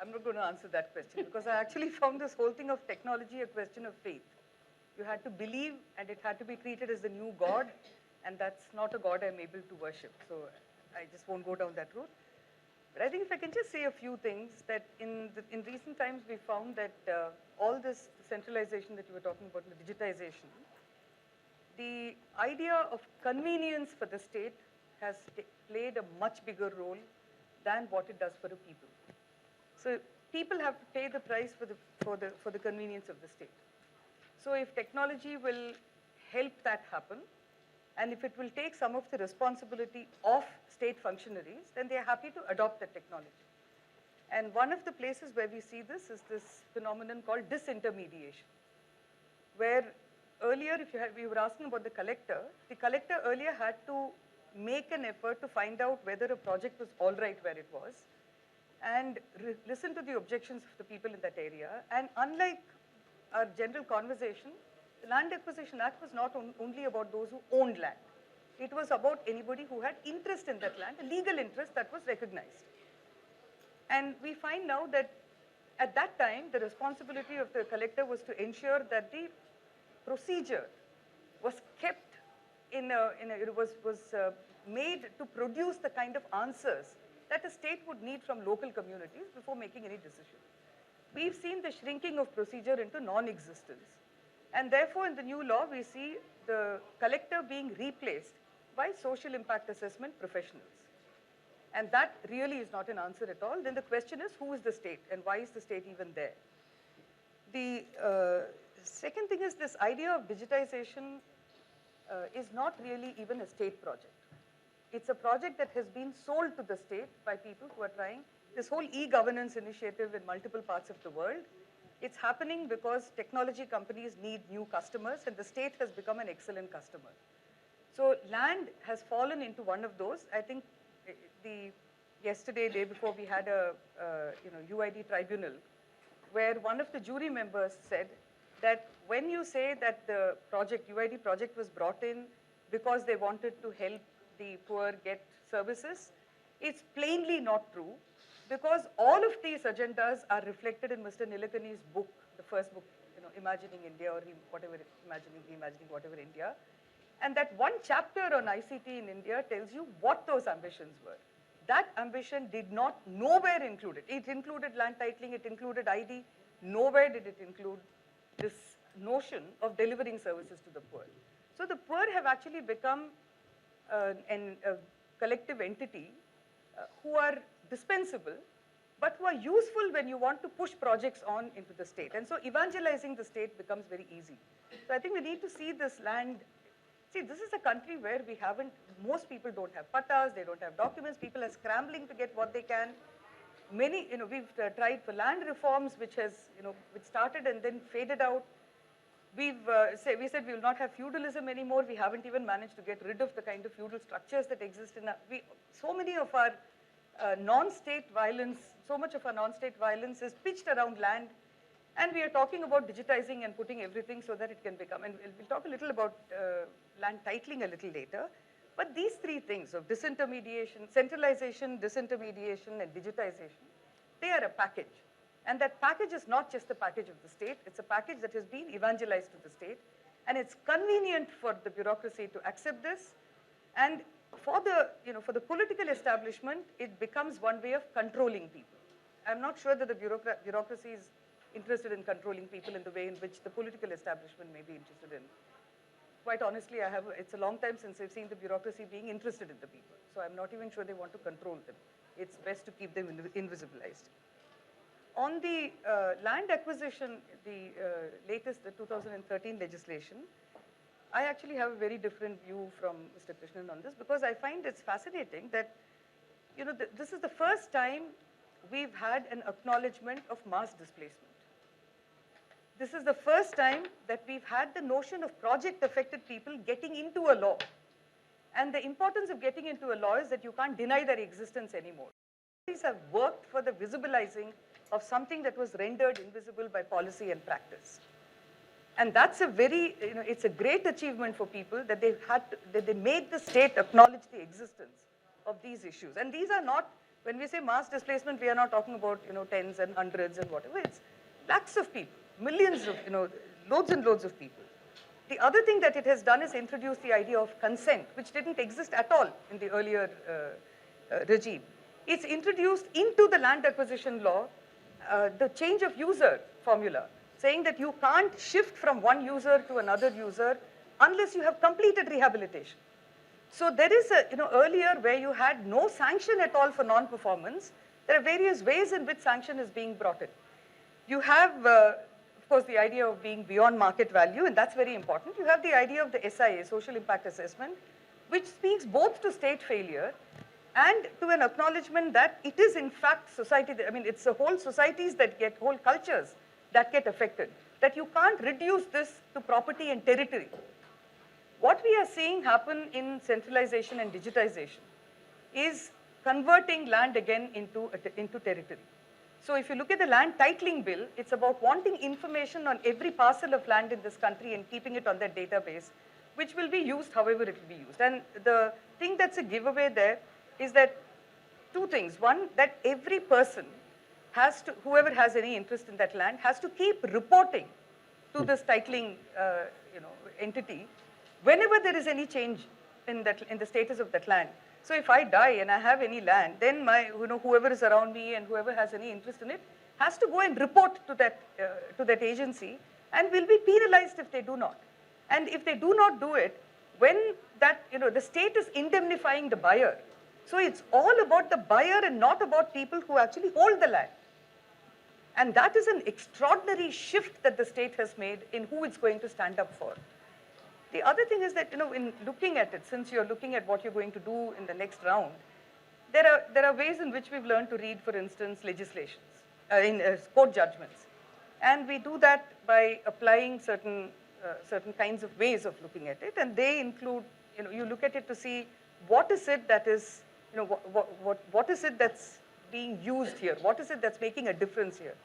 I'm not going to answer that question because I actually found this whole thing of technology a question of faith. You had to believe and it had to be treated as the new God, and that's not a God I'm able to worship. So I just won't go down that route. But I think if I can just say a few things, that in recent times we found that all this centralization that you were talking about, the digitization, the idea of convenience for the state has played a much bigger role than what it does for the people. So people have to pay the price for the convenience of the state. So if technology will help that happen, and if it will take some of the responsibility off state functionaries, then they are happy to adopt the technology. And one of the places where we see this is this phenomenon called disintermediation, where earlier, if you were asking about the collector earlier had to make an effort to find out whether a project was all right where it was, and listen to the objections of the people in that area. And unlike our general conversation, the Land Acquisition Act was not only about those who owned land. It was about anybody who had interest in that land, a legal interest that was recognized. And we find now that at that time, the responsibility of the collector was to ensure that the procedure was kept made to produce the kind of answers that a state would need from local communities before making any decision. We've seen the shrinking of procedure into non-existence. And therefore, in the new law, we see the collector being replaced by social impact assessment professionals. And that really is not an answer at all. Then the question is, who is the state and why is the state even there? The second thing is this idea of digitization is not really even a state project. It's a project that has been sold to the state by people who are trying this whole e-governance initiative in multiple parts of the world. It's happening because technology companies need new customers and the state has become an excellent customer. So land has fallen into one of those. I think day before, we had a UID tribunal where one of the jury members said that when you say that the UID project was brought in because they wanted to help the poor get services, it's plainly not true, because all of these agendas are reflected in Mr. Nilekani's book, the first book, Imagining India, or Reimagining Whatever India. And that one chapter on ICT in India tells you what those ambitions were. That ambition did not nowhere include it. It included land titling, it included ID. Nowhere did it include this notion of delivering services to the poor. So the poor have actually become a collective entity who are dispensable, but who are useful when you want to push projects on into the state. And so evangelizing the state becomes very easy. So I think we need to see this land. See, this is a country where most people don't have pattas, they don't have documents, people are scrambling to get what they can. Many, we've tried for land reforms, which started and then faded out. We said we will not have feudalism anymore. We haven't even managed to get rid of the kind of feudal structures that exist in so many of our non-state violence, so much of our non-state violence is pitched around land. And we are talking about digitizing and putting everything so that it can become, and we'll talk a little about land titling a little later. But these three things of disintermediation, centralization, disintermediation, and digitization, they are a package. And that package is not just the package of the state, it's a package that has been evangelized to the state. And it's convenient for the bureaucracy to accept this. And for the political establishment, it becomes one way of controlling people. I'm not sure that the bureaucracy is interested in controlling people in the way in which the political establishment may be interested in. Quite honestly, it's a long time since I've seen the bureaucracy being interested in the people. So I'm not even sure they want to control them. It's best to keep them invisibilized. On the land acquisition, the 2013 legislation, I actually have a very different view from Mr. Krishnan on this, because I find it's fascinating that, this is the first time we've had an acknowledgement of mass displacement. This is the first time that we've had the notion of project-affected people getting into a law. And the importance of getting into a law is that you can't deny their existence anymore. These have worked for the visibilizing of something that was rendered invisible by policy and practice. And that's a very, it's a great achievement for people that they made the state acknowledge the existence of these issues. And these are not, when we say mass displacement, we are not talking about, tens and hundreds and whatever. It's lakhs of people, millions of, loads and loads of people. The other thing that it has done is introduce the idea of consent, which didn't exist at all in the earlier regime. It's introduced into the land acquisition law the change of user formula, saying that you can't shift from one user to another user unless you have completed rehabilitation. So there is earlier where you had no sanction at all for non-performance, there are various ways in which sanction is being brought in. You have, of course, the idea of being beyond market value, and that's very important. You have the idea of the SIA, social impact assessment, which speaks both to state failure and to an acknowledgement that it is in fact society, I mean, it's the whole societies that get, whole cultures that get affected, that you can't reduce this to property and territory. What we are seeing happen in centralization and digitization is converting land again into territory. So if you look at the land titling bill, it's about wanting information on every parcel of land in this country and keeping it on that database, which will be used however it will be used. And the thing that's a giveaway there is that two things. One, that every person has to, whoever has any interest in that land, has to keep reporting to this titling entity whenever there is any change in the status of that land. So if I die and I have any land, then whoever is around me and whoever has any interest in it has to go and report to that agency and will be penalized if they do not. And if they do not do it, when that, the state is indemnifying the buyer. So it's all about the buyer and not about people who actually hold the land. And that is an extraordinary shift that the state has made in who it's going to stand up for. The other thing is that, in looking at it, since you're looking at what you're going to do in the next round, there are ways in which we've learned to read, for instance, legislations, court judgments. And we do that by applying certain kinds of ways of looking at it. And they include, you look at it to see what is it that is, what is it that's being used here? What is it that's making a difference here?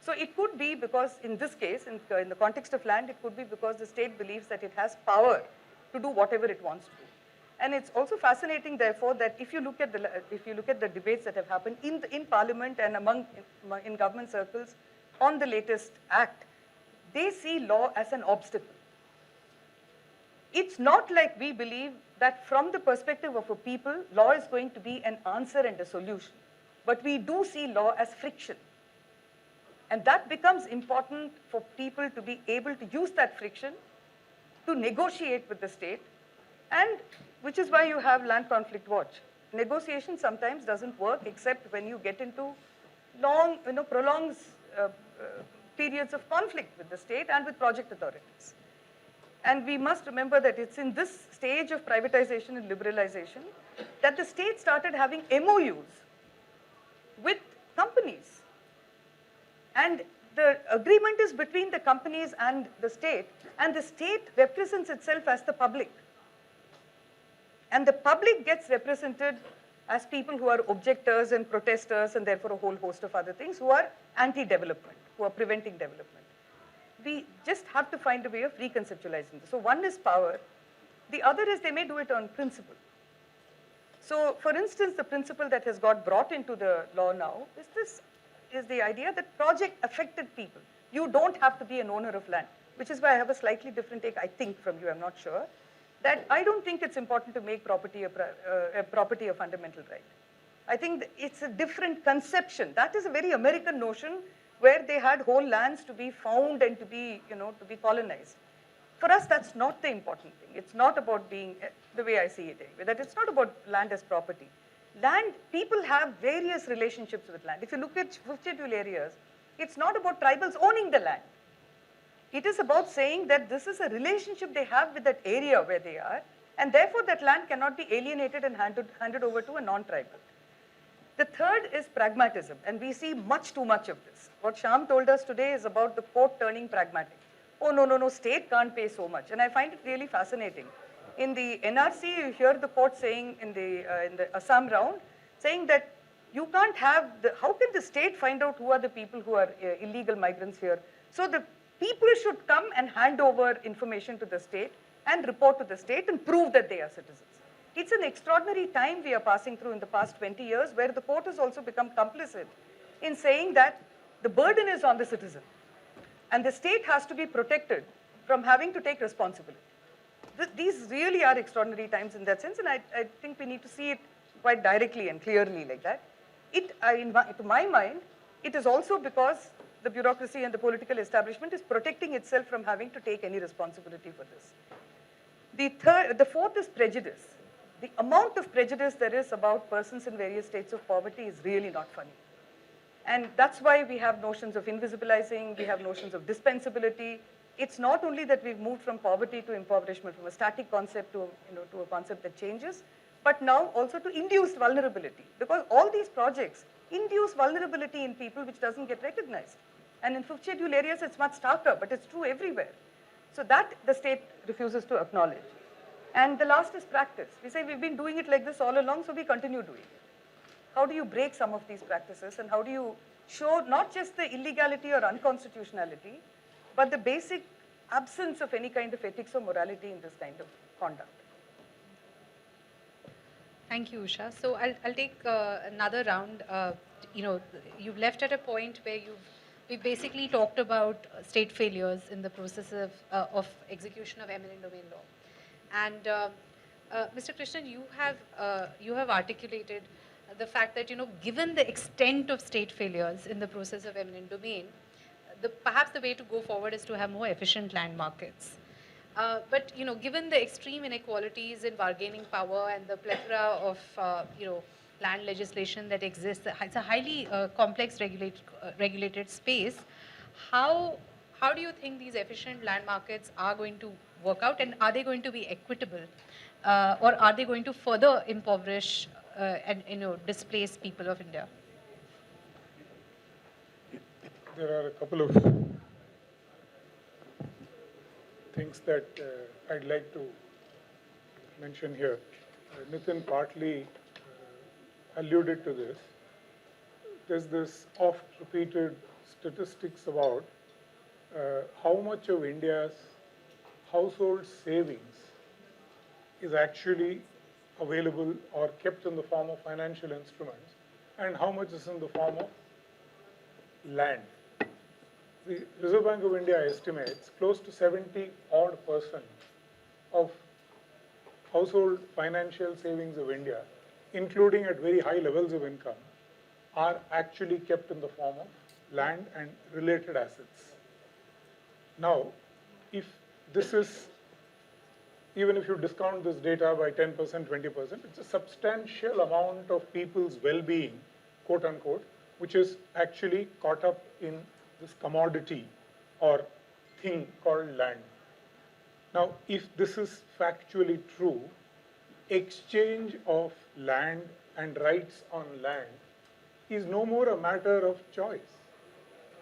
So it could be because, in this case, in the context of land, it could be because the state believes that it has power to do whatever it wants to do. And it's also fascinating, therefore, that if you look at the debates that have happened in Parliament and in government circles on the latest act, they see law as an obstacle. It's not like we believe that from the perspective of a people, law is going to be an answer and a solution. But we do see law as friction. And that becomes important for people to be able to use that friction to negotiate with the state, and which is why you have Land Conflict Watch. Negotiation sometimes doesn't work except when you get into long, prolonged periods of conflict with the state and with project authorities. And we must remember that it's in this stage of privatization and liberalization that the state started having MOUs with companies. And the agreement is between the companies and the state represents itself as the public. And the public gets represented as people who are objectors and protesters and therefore a whole host of other things who are anti-development, who are preventing development. We just have to find a way of reconceptualizing this. So one is power. The other is they may do it on principle. So for instance, the principle that has got brought into the law now is the idea that project affected people. You don't have to be an owner of land, which is why I have a slightly different take, I think, from you, I'm not sure, that I don't think it's important to make property a fundamental right. I think it's a different conception. That is a very American notion where they had whole lands to be found and to be, to be colonized. For us, that's not the important thing. It's not about being, the way I see it anyway, that it's not about land as property. Land, people have various relationships with land. If you look at fifth schedule areas, it's not about tribals owning the land. It is about saying that this is a relationship they have with that area where they are, and therefore that land cannot be alienated and handed over to a non-tribal. The third is pragmatism, and we see much too much of this. What Shyam told us today is about the court turning pragmatic. Oh, no, state can't pay so much. And I find it really fascinating. In the NRC, you hear the court saying in the Assam round, saying that you can't have, how can the state find out who are the people who are illegal migrants here? So the people should come and hand over information to the state and report to the state and prove that they are citizens. It's an extraordinary time we are passing through in the past 20 years where the court has also become complicit in saying that the burden is on the citizen and the state has to be protected from having to take responsibility. These really are extraordinary times in that sense, and I think we need to see it quite directly and clearly like that. To my mind, it is also because the bureaucracy and the political establishment is protecting itself from having to take any responsibility for this. The fourth is prejudice. The amount of prejudice there is about persons in various states of poverty is really not funny. And that's why we have notions of invisibilizing, we have notions of dispensability. It's not only that we've moved from poverty to impoverishment, from a static concept to, to a concept that changes, but now also to induced vulnerability, because all these projects induce vulnerability in people which doesn't get recognized. And in fifth schedule areas, it's much starker, but it's true everywhere. So that the state refuses to acknowledge. And the last is practice. We say we've been doing it like this all along, so we continue doing it. How do you break some of these practices, and how do you show not just the illegality or unconstitutionality, but the basic absence of any kind of ethics or morality in this kind of conduct? Thank you, Usha. So I'll take another round. You've left at a point where we've basically talked about state failures in the process of execution of eminent domain law. And Mr. Krishnan, you have articulated the fact that, given the extent of state failures in the process of eminent domain, perhaps the way to go forward is to have more efficient land markets. But given the extreme inequalities in bargaining power and the plethora of land legislation that exists, it's a highly complex regulated space. How do you think these efficient land markets are going to work out, and are they going to be equitable, or are they going to further impoverish and displace people of India? There are a couple of things that I'd like to mention here. Nitin partly alluded to this. There's this oft-repeated statistics about how much of India's household savings is actually available or kept in the form of financial instruments, and how much is in the form of land. The Reserve Bank of India estimates close to 70% of household financial savings of India, including at very high levels of income, are actually kept in the form of land and related assets. Now, if this is, even if you discount this data by 10%, 20%, it's a substantial amount of people's well-being, quote unquote, which is actually caught up in this commodity or thing called land. Now, if this is factually true, exchange of land and rights on land is no more a matter of choice.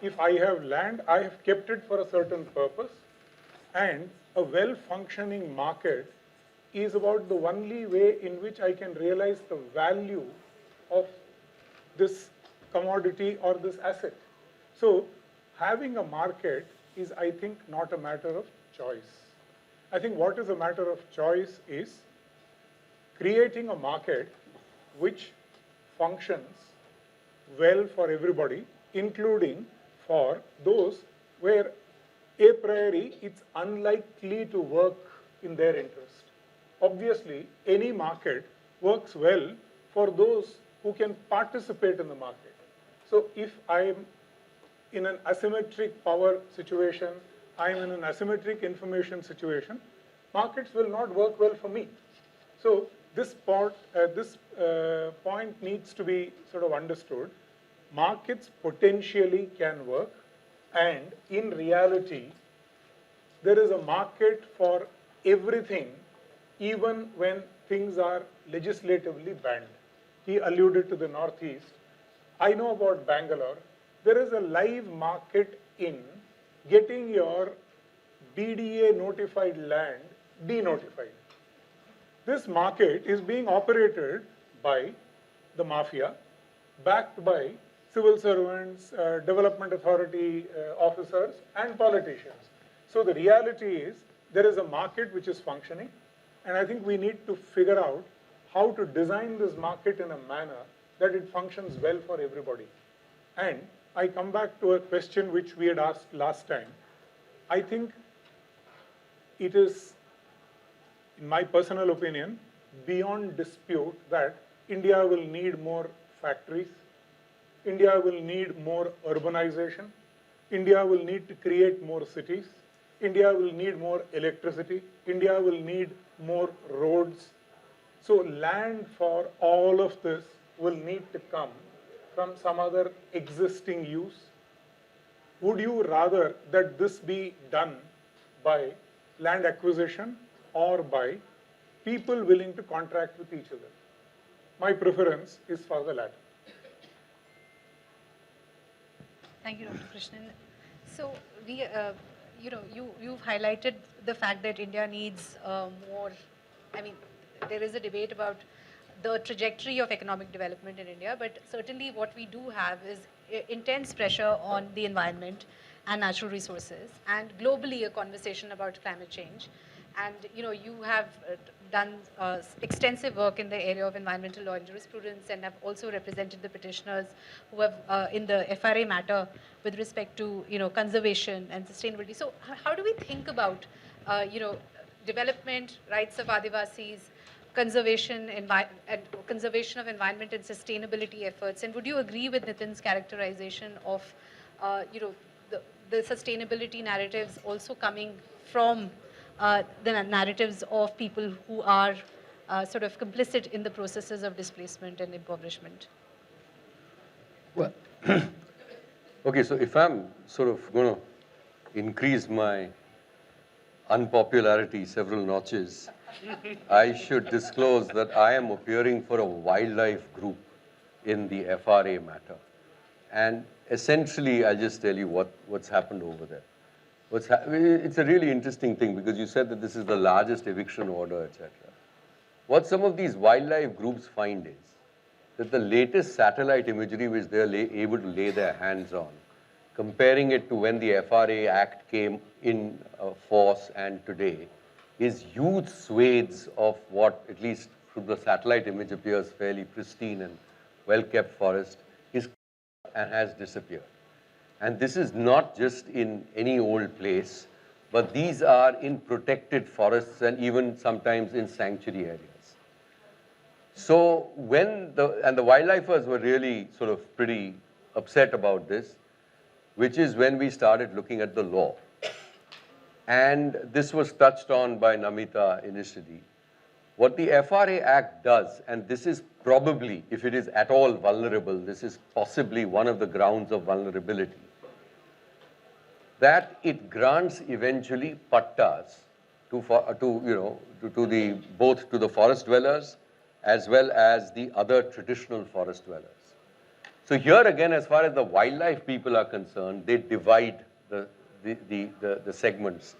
If I have land, I have kept it for a certain purpose, and a well-functioning market is about the only way in which I can realize the value of this commodity or this asset. So having a market is, I think, not a matter of choice. I think what is a matter of choice is creating a market which functions well for everybody, including for those where a priori it's unlikely to work in their interest. Obviously, any market works well for those who can participate in the market. So if I'm in an asymmetric power situation, I'm in an asymmetric information situation, markets will not work well for me. So this point needs to be sort of understood. Markets potentially can work, and in reality, there is a market for everything, even when things are legislatively banned. He alluded to the Northeast. I know about Bangalore. There is a live market in getting your BDA notified land denotified. This market is being operated by the mafia, backed by civil servants, development authority officers, and politicians. So the reality is there is a market which is functioning, and I think we need to figure out how to design this market in a manner that it functions well for everybody. And I come back to a question which we had asked last time. I think it is, in my personal opinion, beyond dispute that India will need more factories, India will need more urbanization, India will need to create more cities, India will need more electricity, India will need more roads. So land for all of this will need to come from some other existing use. Would you rather that this be done by land acquisition or by people willing to contract with each other. My preference is for the latter. Thank you, Dr. Krishnan. So we, you've highlighted the fact that India needs more. I mean, there is a debate about the trajectory of economic development in India, but certainly what we do have is intense pressure on the environment and natural resources, and globally a conversation about climate change. And you have done extensive work in the area of environmental law and jurisprudence, and have also represented the petitioners who have in the FRA matter with respect to conservation and sustainability. So how do we think about development, rights of Adivasis, conservation of environment and sustainability efforts? And would you agree with Nitin's characterization of the sustainability narratives also coming from the narratives of people who are sort of complicit in the processes of displacement and impoverishment? Well, okay, so if I'm sort of going to increase my unpopularity several notches, I should disclose that I am appearing for a wildlife group in the FRA matter. And essentially, I'll just tell you what's happened over there. It's a really interesting thing, because you said that this is the largest eviction order, etc. What some of these wildlife groups find is that the latest satellite imagery which they're able to lay their hands on, comparing it to when the FRA Act came in force and today, is huge swathes of what, at least through the satellite image, appears fairly pristine and well-kept forest, is and has disappeared. And this is not just in any old place, but these are in protected forests and even sometimes in sanctuary areas. So when the wildlifers were really sort of pretty upset about this, which is when we started looking at the law. And this was touched on by Namita initially. What the FRA Act does, and this is probably, if it is at all vulnerable, this is possibly one of the grounds of vulnerability, that it grants eventually pattas both to the forest dwellers as well as the other traditional forest dwellers. So here again, as far as the wildlife people are concerned, they divide the segments.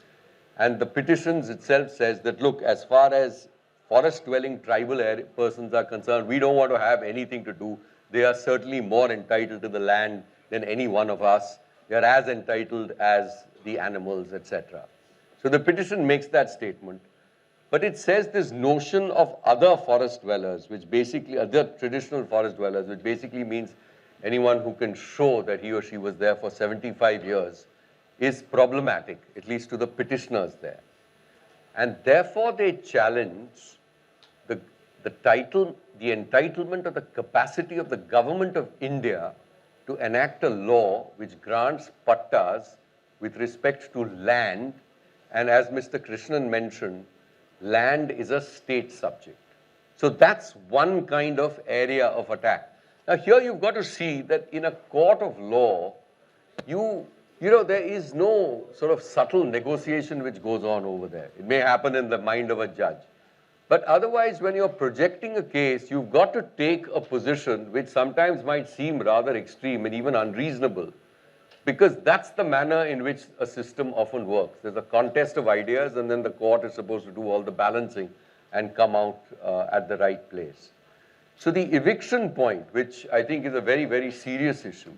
And the petitions itself says that, look, as far as forest-dwelling tribal persons are concerned, we don't want to have anything to do. They are certainly more entitled to the land than any one of us. They are as entitled as the animals, etc. So the petition makes that statement. But it says this notion of other forest dwellers, which basically, other traditional forest dwellers, which basically means anyone who can show that he or she was there for 75 years, is problematic, at least to the petitioners there. And therefore they challenge the entitlement or the capacity of the government of India to enact a law which grants pattas with respect to land. And as Mr. Krishnan mentioned, land is a state subject. So that's one kind of area of attack. Now here you've got to see that in a court of law, there is no sort of subtle negotiation which goes on over there. It may happen in the mind of a judge. But otherwise, when you're projecting a case, you've got to take a position which sometimes might seem rather extreme and even unreasonable, because that's the manner in which a system often works. There's a contest of ideas, and then the court is supposed to do all the balancing and come out at the right place. So the eviction point, which I think is a very, very serious issue,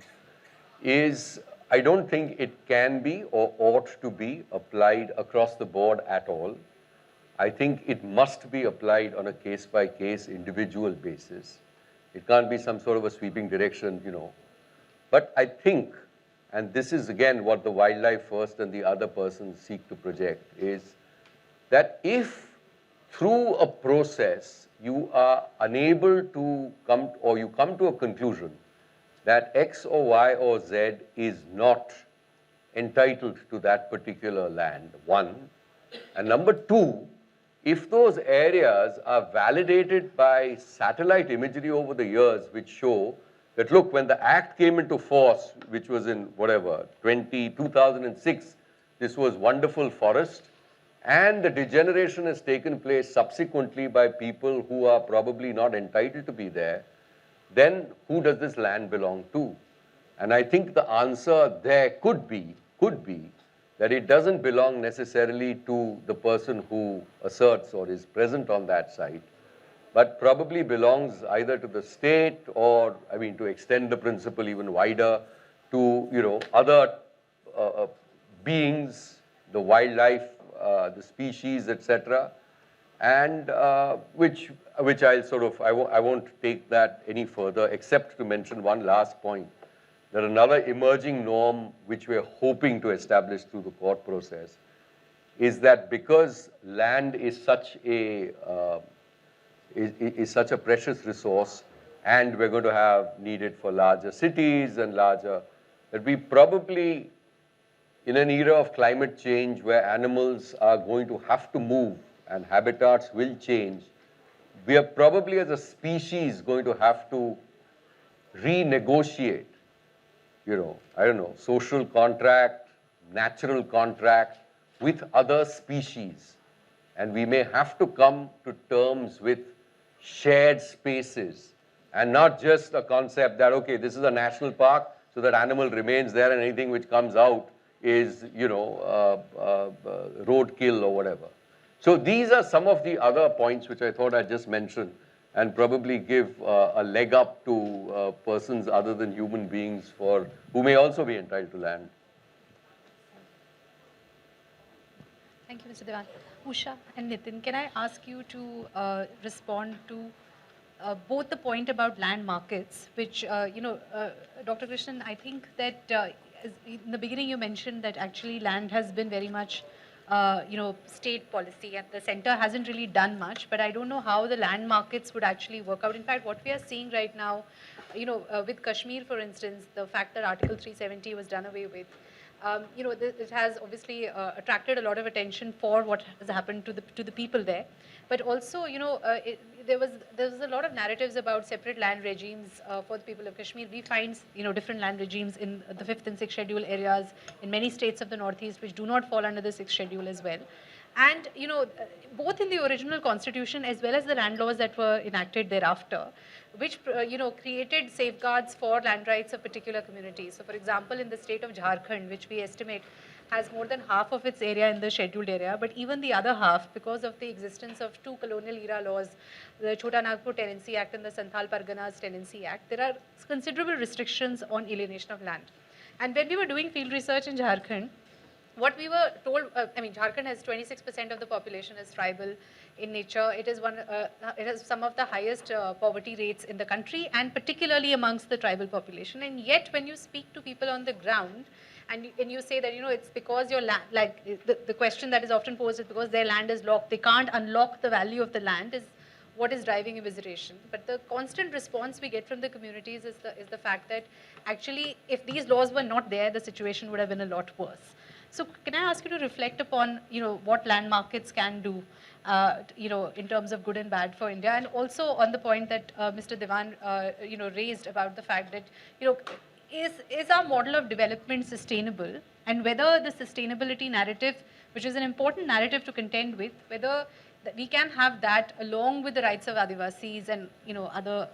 is I don't think it can be or ought to be applied across the board at all. I think it must be applied on a case-by-case individual basis. It can't be some sort of a sweeping direction, But I think, and this is again what the Wildlife First and the other persons seek to project, is that if through a process you are unable to come, or you come to a conclusion that X or Y or Z is not entitled to that particular land, one. And number two, if those areas are validated by satellite imagery over the years which show that, look, when the Act came into force, which was in 2006, this was wonderful forest, and the degeneration has taken place subsequently by people who are probably not entitled to be there, then who does this land belong to? And I think the answer there could be that it doesn't belong necessarily to the person who asserts or is present on that site, but probably belongs either to the state or, I mean, to extend the principle even wider to, you know, other beings, the wildlife, the species, etc., and which I'll sort of, I won't take that any further, except to mention one last point, that another emerging norm which we're hoping to establish through the court process is that because land is such a precious resource, and we're going to have need it for larger cities and larger, that we probably, in an era of climate change where animals are going to have to move and habitats will change, we are probably as a species going to have to renegotiate, you know, I don't know, social contract, natural contract with other species. And we may have to come to terms with shared spaces and not just a concept that, okay, this is a national park, so that animal remains there and anything which comes out is, you know, roadkill or whatever. So these are some of the other points which I thought I'd just mention and probably give a leg up to persons other than human beings who may also be entitled to land. Thank you, Mr. Devan. Usha and Nitin, can I ask you to respond to both the point about land markets, which, Dr. Krishnan, I think that in the beginning you mentioned that actually land has been very much, state policy, and the center hasn't really done much, but I don't know how the land markets would actually work out. In fact, what we are seeing right now, with Kashmir, for instance, the fact that Article 370 was done away with, it has obviously attracted a lot of attention for what has happened to the people there. But also, there was a lot of narratives about separate land regimes for the people of Kashmir. We find, different land regimes in the 5th and 6th schedule areas in many states of the Northeast, which do not fall under the 6th schedule as well. And, both in the original constitution as well as the land laws that were enacted thereafter, which, created safeguards for land rights of particular communities. So, for example, in the state of Jharkhand, which we estimate has more than half of its area in the scheduled area, but even the other half, because of the existence of two colonial era laws, the Chota Nagpur Tenancy Act and the Santhal Parganas Tenancy Act, there are considerable restrictions on alienation of land. And when we were doing field research in Jharkhand, what we were told, Jharkhand has 26% of the population is tribal in nature. It is it has some of the highest poverty rates in the country, and particularly amongst the tribal population. And yet, when you speak to people on the ground, and you say that, it's because your land, like the question that is often posed is because their land is locked, they can't unlock the value of the land, is what is driving immiseration. But the constant response we get from the communities is the fact that actually, if these laws were not there, the situation would have been a lot worse. So can I ask you to reflect upon, what land markets can do, in terms of good and bad for India, and also on the point that Mr. Devan, raised about the fact that, is our model of development sustainable, and whether the sustainability narrative, which is an important narrative to contend with, whether we can have that along with the rights of Adivasis and, other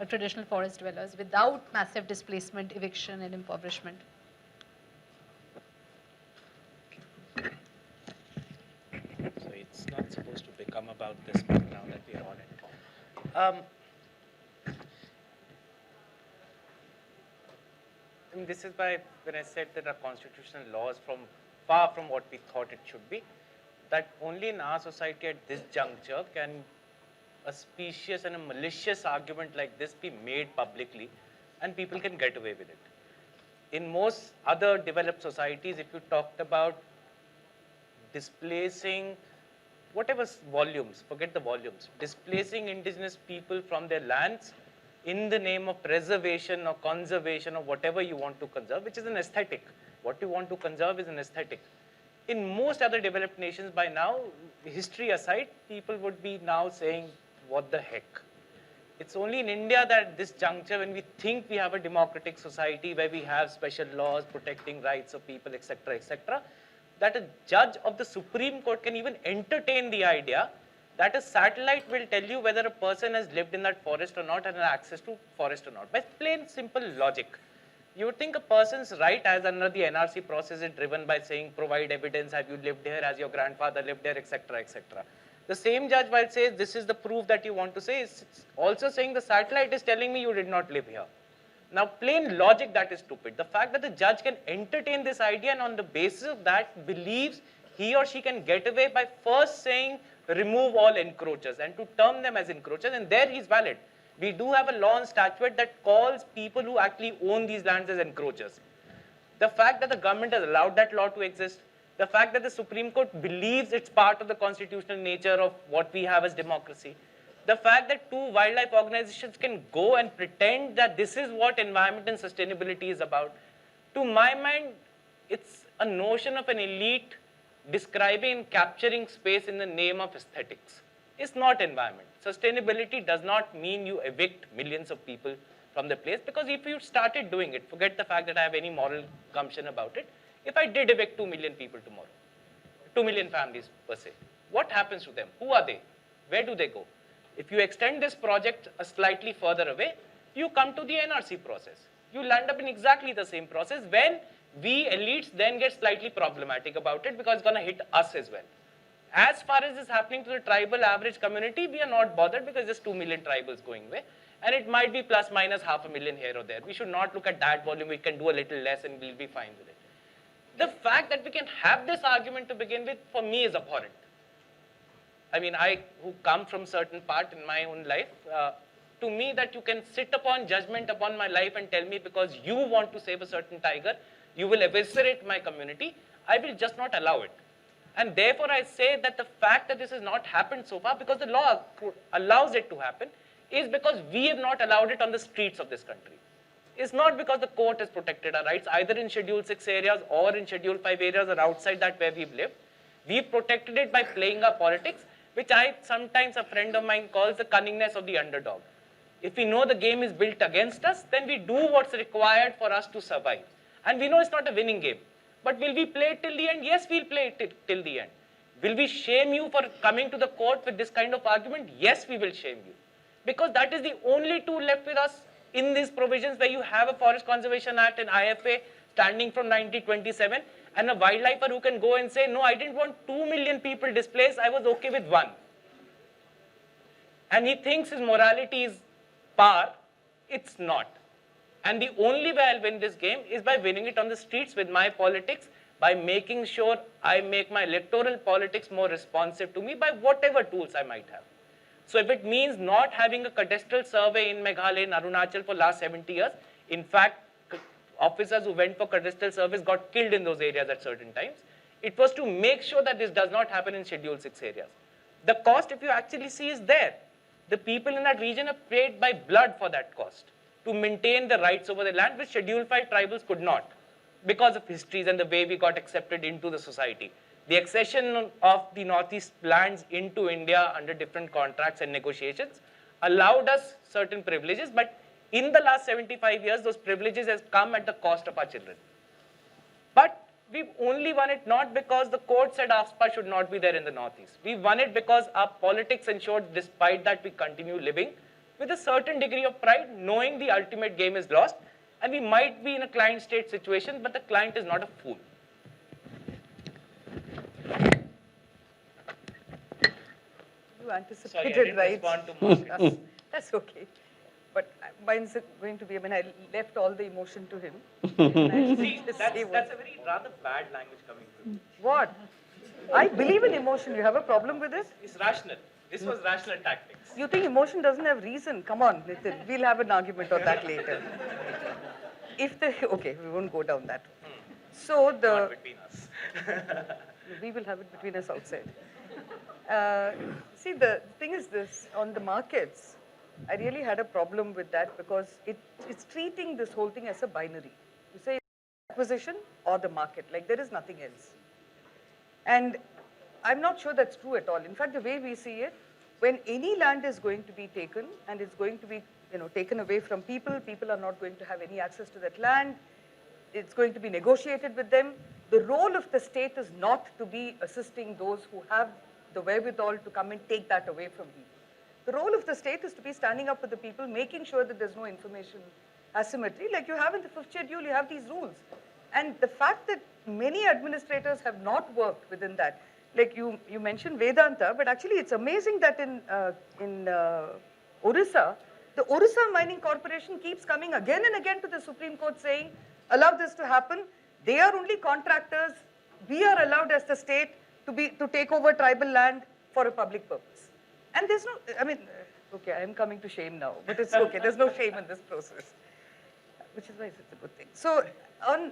traditional forest dwellers without massive displacement, eviction, and impoverishment. So it's not supposed to become about this, but now that we are on it. And this is why when I said that our constitutional law is far from what we thought it should be, that only in our society at this juncture can a specious and a malicious argument like this be made publicly and people can get away with it. In most other developed societies, if you talked about displacing whatever volumes, forget the volumes, displacing indigenous people from their lands in the name of preservation or conservation or whatever you want to conserve, which is an aesthetic. What you want to conserve is an aesthetic. In most other developed nations by now, history aside, people would be now saying, what the heck? It's only in India that at this juncture, when we think we have a democratic society where we have special laws protecting rights of people, etc., that a judge of the Supreme Court can even entertain the idea that a satellite will tell you whether a person has lived in that forest or not and has access to forest or not. By plain simple logic. You would think a person's right as under the NRC process is driven by saying, provide evidence, have you lived here, has your grandfather lived there, etc., etc. The same judge, while says this is the proof that you want to say, is also saying the satellite is telling me you did not live here. Now, plain logic, that is stupid. The fact that the judge can entertain this idea and on the basis of that believes he or she can get away by first saying remove all encroachers and to term them as encroachers, and there he's valid. We do have a law and statute that calls people who actually own these lands as encroachers. The fact that the government has allowed that law to exist, the fact that the Supreme Court believes it's part of the constitutional nature of what we have as democracy, the fact that two wildlife organizations can go and pretend that this is what environment and sustainability is about, to my mind, it's a notion of an elite describing and capturing space in the name of aesthetics. It's not environment. Sustainability does not mean you evict millions of people from the place, because if you started doing it, forget the fact that I have any moral gumption about it, if I did evict 2 million people tomorrow, 2 million families per se, what happens to them? Who are they? Where do they go? If you extend this project a slightly further away, you come to the NRC process. You land up in exactly the same process when we elites then get slightly problematic about it because it's going to hit us as well. As far as this happening to the tribal average community, we are not bothered because there's 2 million tribals going away. And it might be plus minus 500,000 here or there. We should not look at that volume. We can do a little less and we'll be fine with it. The fact that we can have this argument to begin with, for me, is abhorrent. I mean, I who come from certain part in my own life, to me that you can sit upon judgment upon my life and tell me because you want to save a certain tiger, you will eviscerate my community, I will just not allow it. And therefore, I say that the fact that this has not happened so far, because the law allows it to happen, is because we have not allowed it on the streets of this country. It's not because the court has protected our rights, either in Schedule 6 areas or in Schedule 5 areas or outside that where we've lived. We've protected it by playing our politics, which sometimes a friend of mine calls the cunningness of the underdog. If we know the game is built against us, then we do what's required for us to survive. And we know it's not a winning game. But will we play it till the end? Yes, we'll play it till the end. Will we shame you for coming to the court with this kind of argument? Yes, we will shame you. Because that is the only tool left with us in these provisions where you have a Forest Conservation Act and IFA standing from 1927 and a wildlifer who can go and say, no, I didn't want 2 million people displaced, I was okay with 1. And he thinks his morality is par, it's not. And the only way I'll win this game is by winning it on the streets with my politics, by making sure I make my electoral politics more responsive to me by whatever tools I might have. So if it means not having a cadastral survey in Meghalaya and Arunachal for last 70 years, in fact, officers who went for cadastral surveys got killed in those areas at certain times. It was to make sure that this does not happen in Schedule 6 areas. The cost, if you actually see, is there. The people in that region have paid by blood for that cost to maintain the rights over the land, which Schedule 5 tribals could not because of histories and the way we got accepted into the society. The accession of the Northeast lands into India under different contracts and negotiations allowed us certain privileges, but in the last 75 years, those privileges have come at the cost of our children. But we've only won it not because the court said AFSPA should not be there in the Northeast. We won it because our politics ensured, despite that, we continue living with a certain degree of pride, knowing the ultimate game is lost, and we might be in a client-state situation, but the client is not a fool. You anticipated, Sorry, I didn't right? respond to Margaret. That's okay. But mine's going to be, I mean, I left all the emotion to him. And I See, just that's say a very rather bad language coming through. what? I believe in emotion. You have a problem with it? It's rational. This was rational tactics. You think emotion doesn't have reason? Come on, Nitin. We'll have an argument on that later. Okay, we won't go down that. So Not between us. we will have it between us outside. See, the thing is this, on the markets, I really had a problem with that because it's treating this whole thing as a binary. You say acquisition or the market, like there is nothing else. And I'm not sure that's true at all. In fact, the way we see it, when any land is going to be taken and it's going to be taken away from people, people are not going to have any access to that land, it's going to be negotiated with them, The role of the state is not to be assisting those who have the wherewithal to come and take that away from people. The role of the state is to be standing up for the people, making sure that there's no information asymmetry. Like you have in the fifth schedule, you have these rules. And the fact that many administrators have not worked within that, like you mentioned Vedanta, but actually it's amazing that in Orissa, the Orissa Mining Corporation keeps coming again and again to the Supreme Court saying, allow this to happen. They are only contractors. We are allowed as the state to take over tribal land for a public purpose. And there's no, I mean, okay, I'm coming to shame now, but it's okay. There's no shame in this process, which is why it's a good thing. So on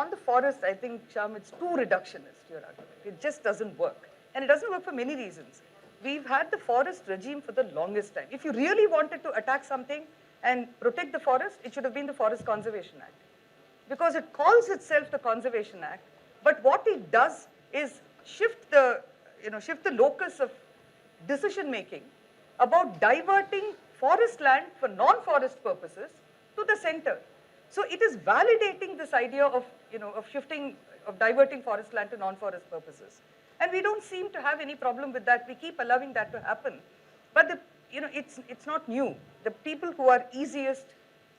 the forest, I think, Shyam, it's too reductionist, your argument. It just doesn't work. And it doesn't work for many reasons. We've had the forest regime for the longest time. If you really wanted to attack something and protect the forest, it should have been the Forest Conservation Act. Because it calls itself the Conservation Act, but what it does is shift the locus of decision making about diverting forest land for non-forest purposes to the center. So it is validating this idea of diverting forest land to non-forest purposes. And we don't seem to have any problem with that. We keep allowing that to happen. But it's not new. The people who are easiest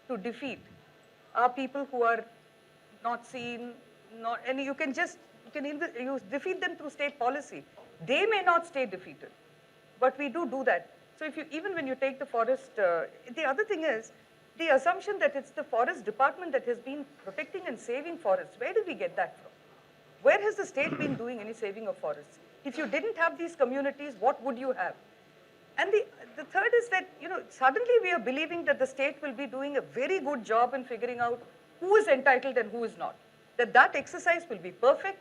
to defeat are people who are not seen, and you defeat them through state policy. They may not stay defeated, but we do that. So even when you take the forest, the other thing is the assumption that it's the forest department that has been protecting and saving forests. Where did we get that from? Where has the state been doing any saving of forests? If you didn't have these communities, what would you have? And the third is that, suddenly we are believing that the state will be doing a very good job in figuring out who is entitled and who is not. That exercise will be perfect,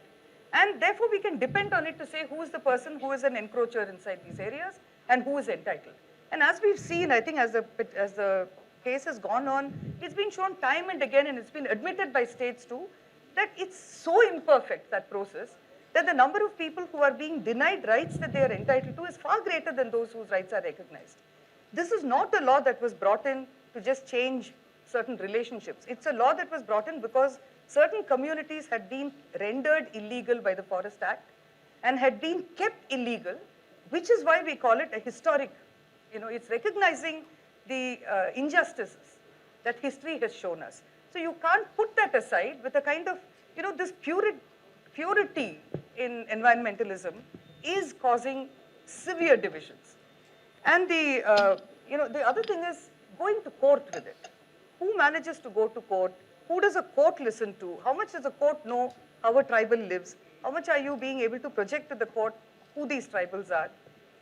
and therefore we can depend on it to say who is the person who is an encroacher inside these areas and who is entitled. And as we've seen, I think as the case has gone on, it's been shown time and again, and it's been admitted by states too, that it's so imperfect, that process, that the number of people who are being denied rights that they are entitled to is far greater than those whose rights are recognized. This is not a law that was brought in to just change certain relationships. It's a law that was brought in because certain communities had been rendered illegal by the Forest Act and had been kept illegal, which is why we call it a historic, it's recognizing the injustices that history has shown us. So you can't put that aside with a kind of, this purity in environmentalism is causing severe divisions. And the other thing is going to court with it. Who manages to go to court? Who does a court listen to? How much does a court know how a tribal lives? How much are you being able to project to the court who these tribals are?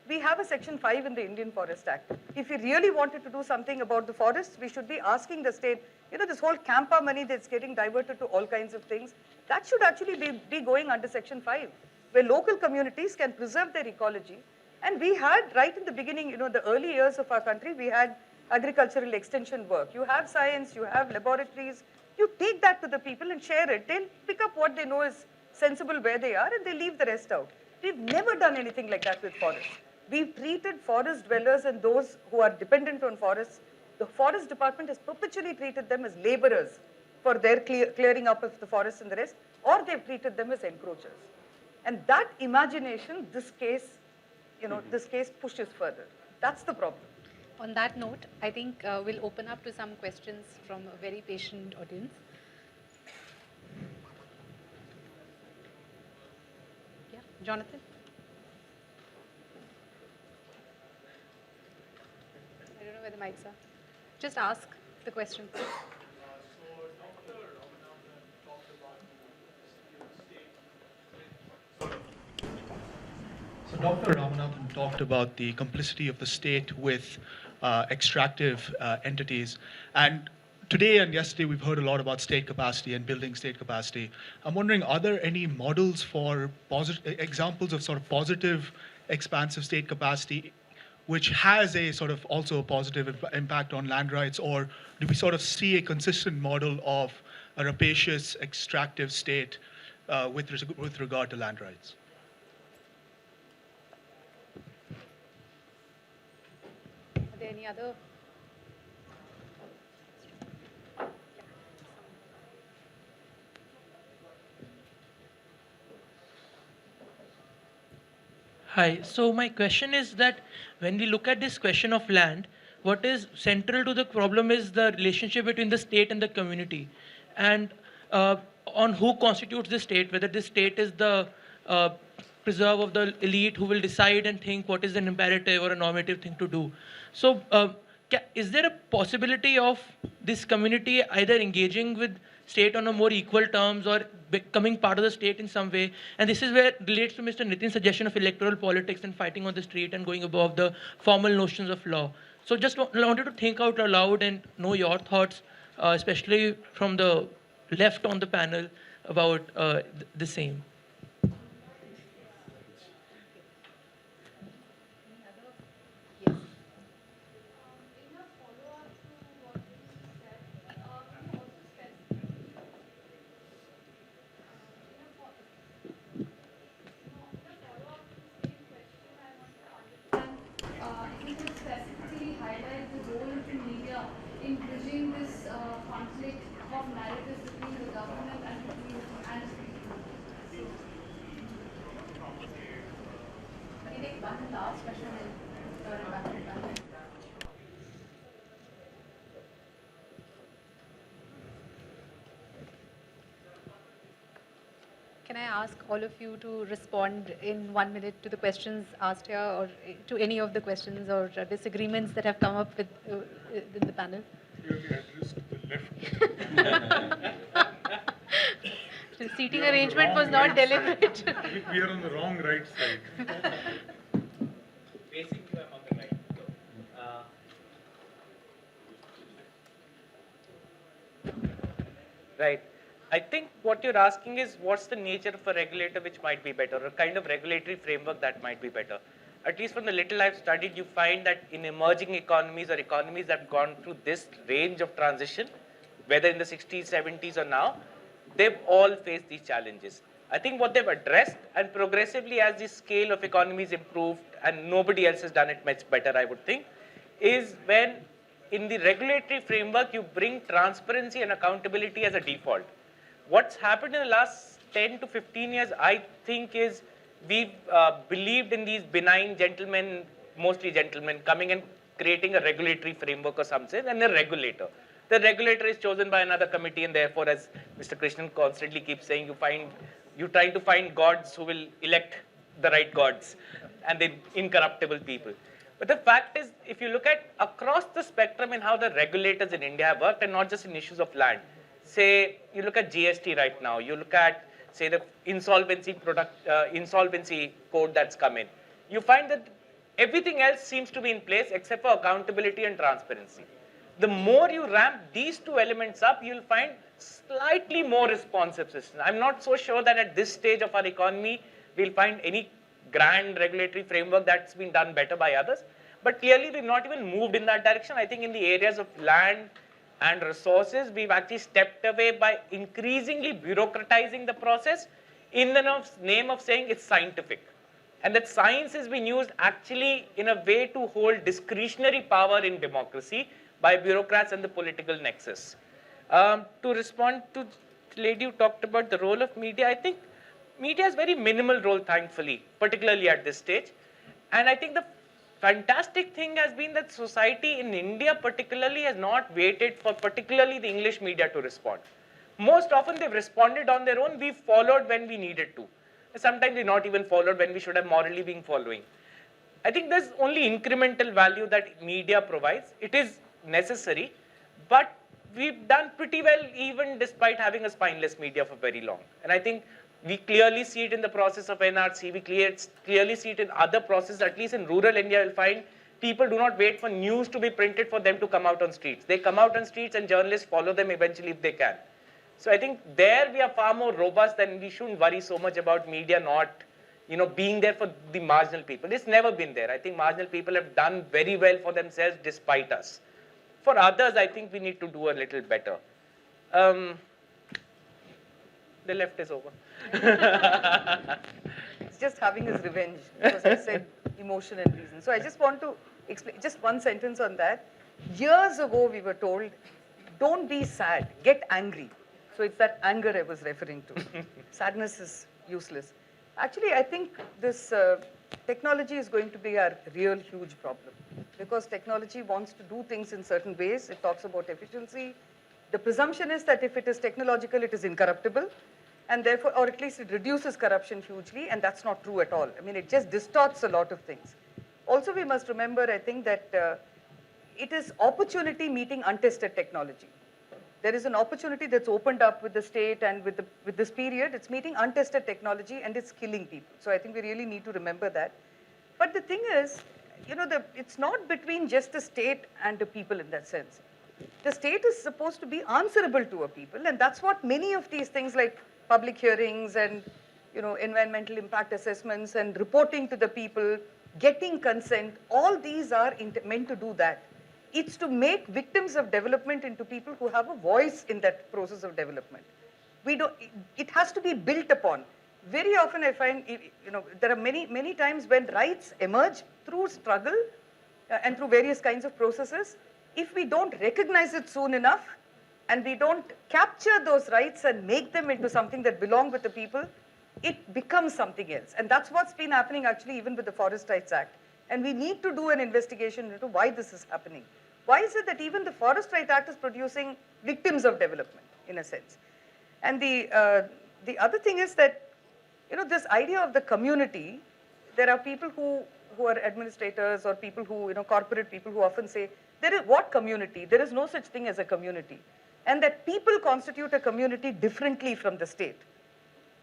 We have a Section 5 in the Indian Forest Act. If we really wanted to do something about the forests, we should be asking the state, this whole CAMPA money that's getting diverted to all kinds of things, that should actually be going under Section 5, where local communities can preserve their ecology. And we had, right in the beginning, the early years of our country, we had agricultural extension work. You have science, you have laboratories, you take that to the people and share it. They'll pick up what they know is sensible where they are, and they leave the rest out. We've never done anything like that with forests. We've treated forest dwellers and those who are dependent on forests. The forest department has perpetually treated them as laborers for their clearing up of the forests and the rest, or they've treated them as encroachers. And that imagination, this case pushes further. That's the problem. On that note, I think we'll open up to some questions from a very patient audience. Yeah, Jonathan? I don't know where the mics are. Just ask the question. So Dr. Ramanathan talked about the complicity of the state with extractive entities. And today and yesterday, we've heard a lot about state capacity and building state capacity. I'm wondering, are there any models for examples of sort of positive, expansive state capacity, which has a sort of also a positive impact on land rights? Or do we sort of see a consistent model of a rapacious, extractive state with regard to land rights? Are there any other? Hi. So my question is that when we look at this question of land, what is central to the problem is the relationship between the state and the community, and on who constitutes the state, whether the state is the uh, preserve of the elite who will decide and think what is an imperative or a normative thing to do. So is there a possibility of this community either engaging with state on a more equal terms or becoming part of the state in some way? And this is where it relates to Mr. Nitin's suggestion of electoral politics and fighting on the street and going above the formal notions of law. So just wanted to think out loud and know your thoughts, especially from the left on the panel, about the same. He would specifically highlight the role of the media in bridging this conflict of narratives between the government and between and people. Can you take one last question and turn it back to the panel? Can I ask all of you to respond in 1 minute to the questions asked here, or to any of the questions or disagreements that have come up with in the panel? Clearly addressed to the left. The seating We are on the arrangement wrong was not right side. deliberate. We are on the wrong right side. Facing you, I'm on the right. Right. I think what you're asking is what's the nature of a regulator which might be better, or a kind of regulatory framework that might be better. At least from the little I've studied, you find that in emerging economies or economies that have gone through this range of transition, whether in the 60s, 70s or now, they've all faced these challenges. I think what they've addressed, and progressively as the scale of economies improved and nobody else has done it much better, I would think, is when in the regulatory framework you bring transparency and accountability as a default. What's happened in the last 10 to 15 years, I think, is we've believed in these benign gentlemen, mostly gentlemen, coming and creating a regulatory framework or something, and a regulator. The regulator is chosen by another committee, and therefore, as Mr. Krishnan constantly keeps saying, you try to find gods who will elect the right gods, and the incorruptible people. But the fact is, if you look at across the spectrum in how the regulators in India have worked, and not just in issues of land, say, you look at GST right now, you look at, say, the insolvency code that's come in, you find that everything else seems to be in place except for accountability and transparency. The more you ramp these two elements up, you'll find slightly more responsive system. I'm not so sure that at this stage of our economy, we'll find any grand regulatory framework that's been done better by others. But clearly, we've not even moved in that direction. I think in the areas of land and resources, we've actually stepped away by increasingly bureaucratizing the process in the name of saying it's scientific. And that science has been used actually in a way to hold discretionary power in democracy by bureaucrats and the political nexus. To respond to the lady who talked about the role of media, I think media has very minimal role, thankfully, particularly at this stage. And I think the fantastic thing has been that society in India particularly has not waited for particularly the English media to respond. Most often they've responded on their own. We've followed when we needed to. Sometimes we've not even followed when we should have morally been following. I think there's only incremental value that media provides. It is necessary, but we've done pretty well even despite having a spineless media for very long. And I think we clearly see it in the process of NRC. We clearly see it in other processes. At least in rural India, you'll find people do not wait for news to be printed for them to come out on streets. They come out on streets and journalists follow them eventually if they can. So I think there we are far more robust, and we shouldn't worry so much about media not being there for the marginal people. It's never been there. I think marginal people have done very well for themselves despite us. For others, I think we need to do a little better. The left is over. It's just having his revenge because I said emotion and reason. So I just want to explain just one sentence on that. Years ago, we were told, don't be sad, get angry. So it's that anger I was referring to. Sadness is useless. Actually, I think this technology is going to be our real huge problem because technology wants to do things in certain ways. It talks about efficiency. The presumption is that if it is technological, it is incorruptible, and therefore, or at least it reduces corruption hugely, and that's not true at all. I mean, it just distorts a lot of things. Also, we must remember, I think, that it is opportunity meeting untested technology. There is an opportunity that's opened up with the state and with this period. It's meeting untested technology and it's killing people. So I think we really need to remember that. But the thing is, you know, it's not between just the state and the people in that sense. The state is supposed to be answerable to a people, and that's what many of these things like public hearings and, you know, environmental impact assessments and reporting to the people, getting consent, all these are meant to do that. It's to make victims of development into people who have a voice in that process of development. It has to be built upon. Very often I find, you know, there are many times when rights emerge through struggle and through various kinds of processes. If we don't recognize it soon enough and we don't capture those rights and make them into something that belong with the people, it becomes something else. And that's what's been happening actually even with the Forest Rights Act. And we need to do an investigation into why this is happening. Why is it that even the Forest Rights Act is producing victims of development, in a sense? And the other thing is that, you know, this idea of the community, there are people who are administrators or people who, you know, corporate people who often say, there is what community? There is no such thing as a community. And that people constitute a community differently from the state.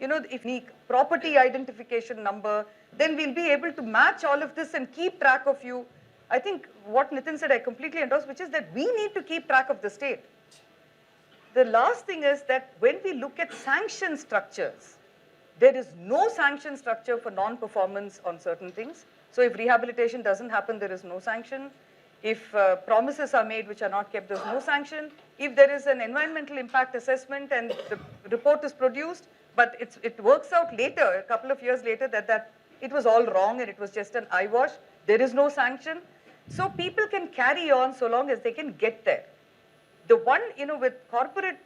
You know, if we property identification number, then we'll be able to match all of this and keep track of you. I think what Nitin said, I completely endorse, which is that we need to keep track of the state. The last thing is that when we look at sanction structures, there is no sanction structure for non-performance on certain things. So if rehabilitation doesn't happen, there is no sanction. If promises are made which are not kept, there's no sanction. If there is an environmental impact assessment and the report is produced, but it works out later, a couple of years later, that it was all wrong and it was just an eyewash, there is no sanction. So people can carry on so long as they can get there. The one, you know, with corporate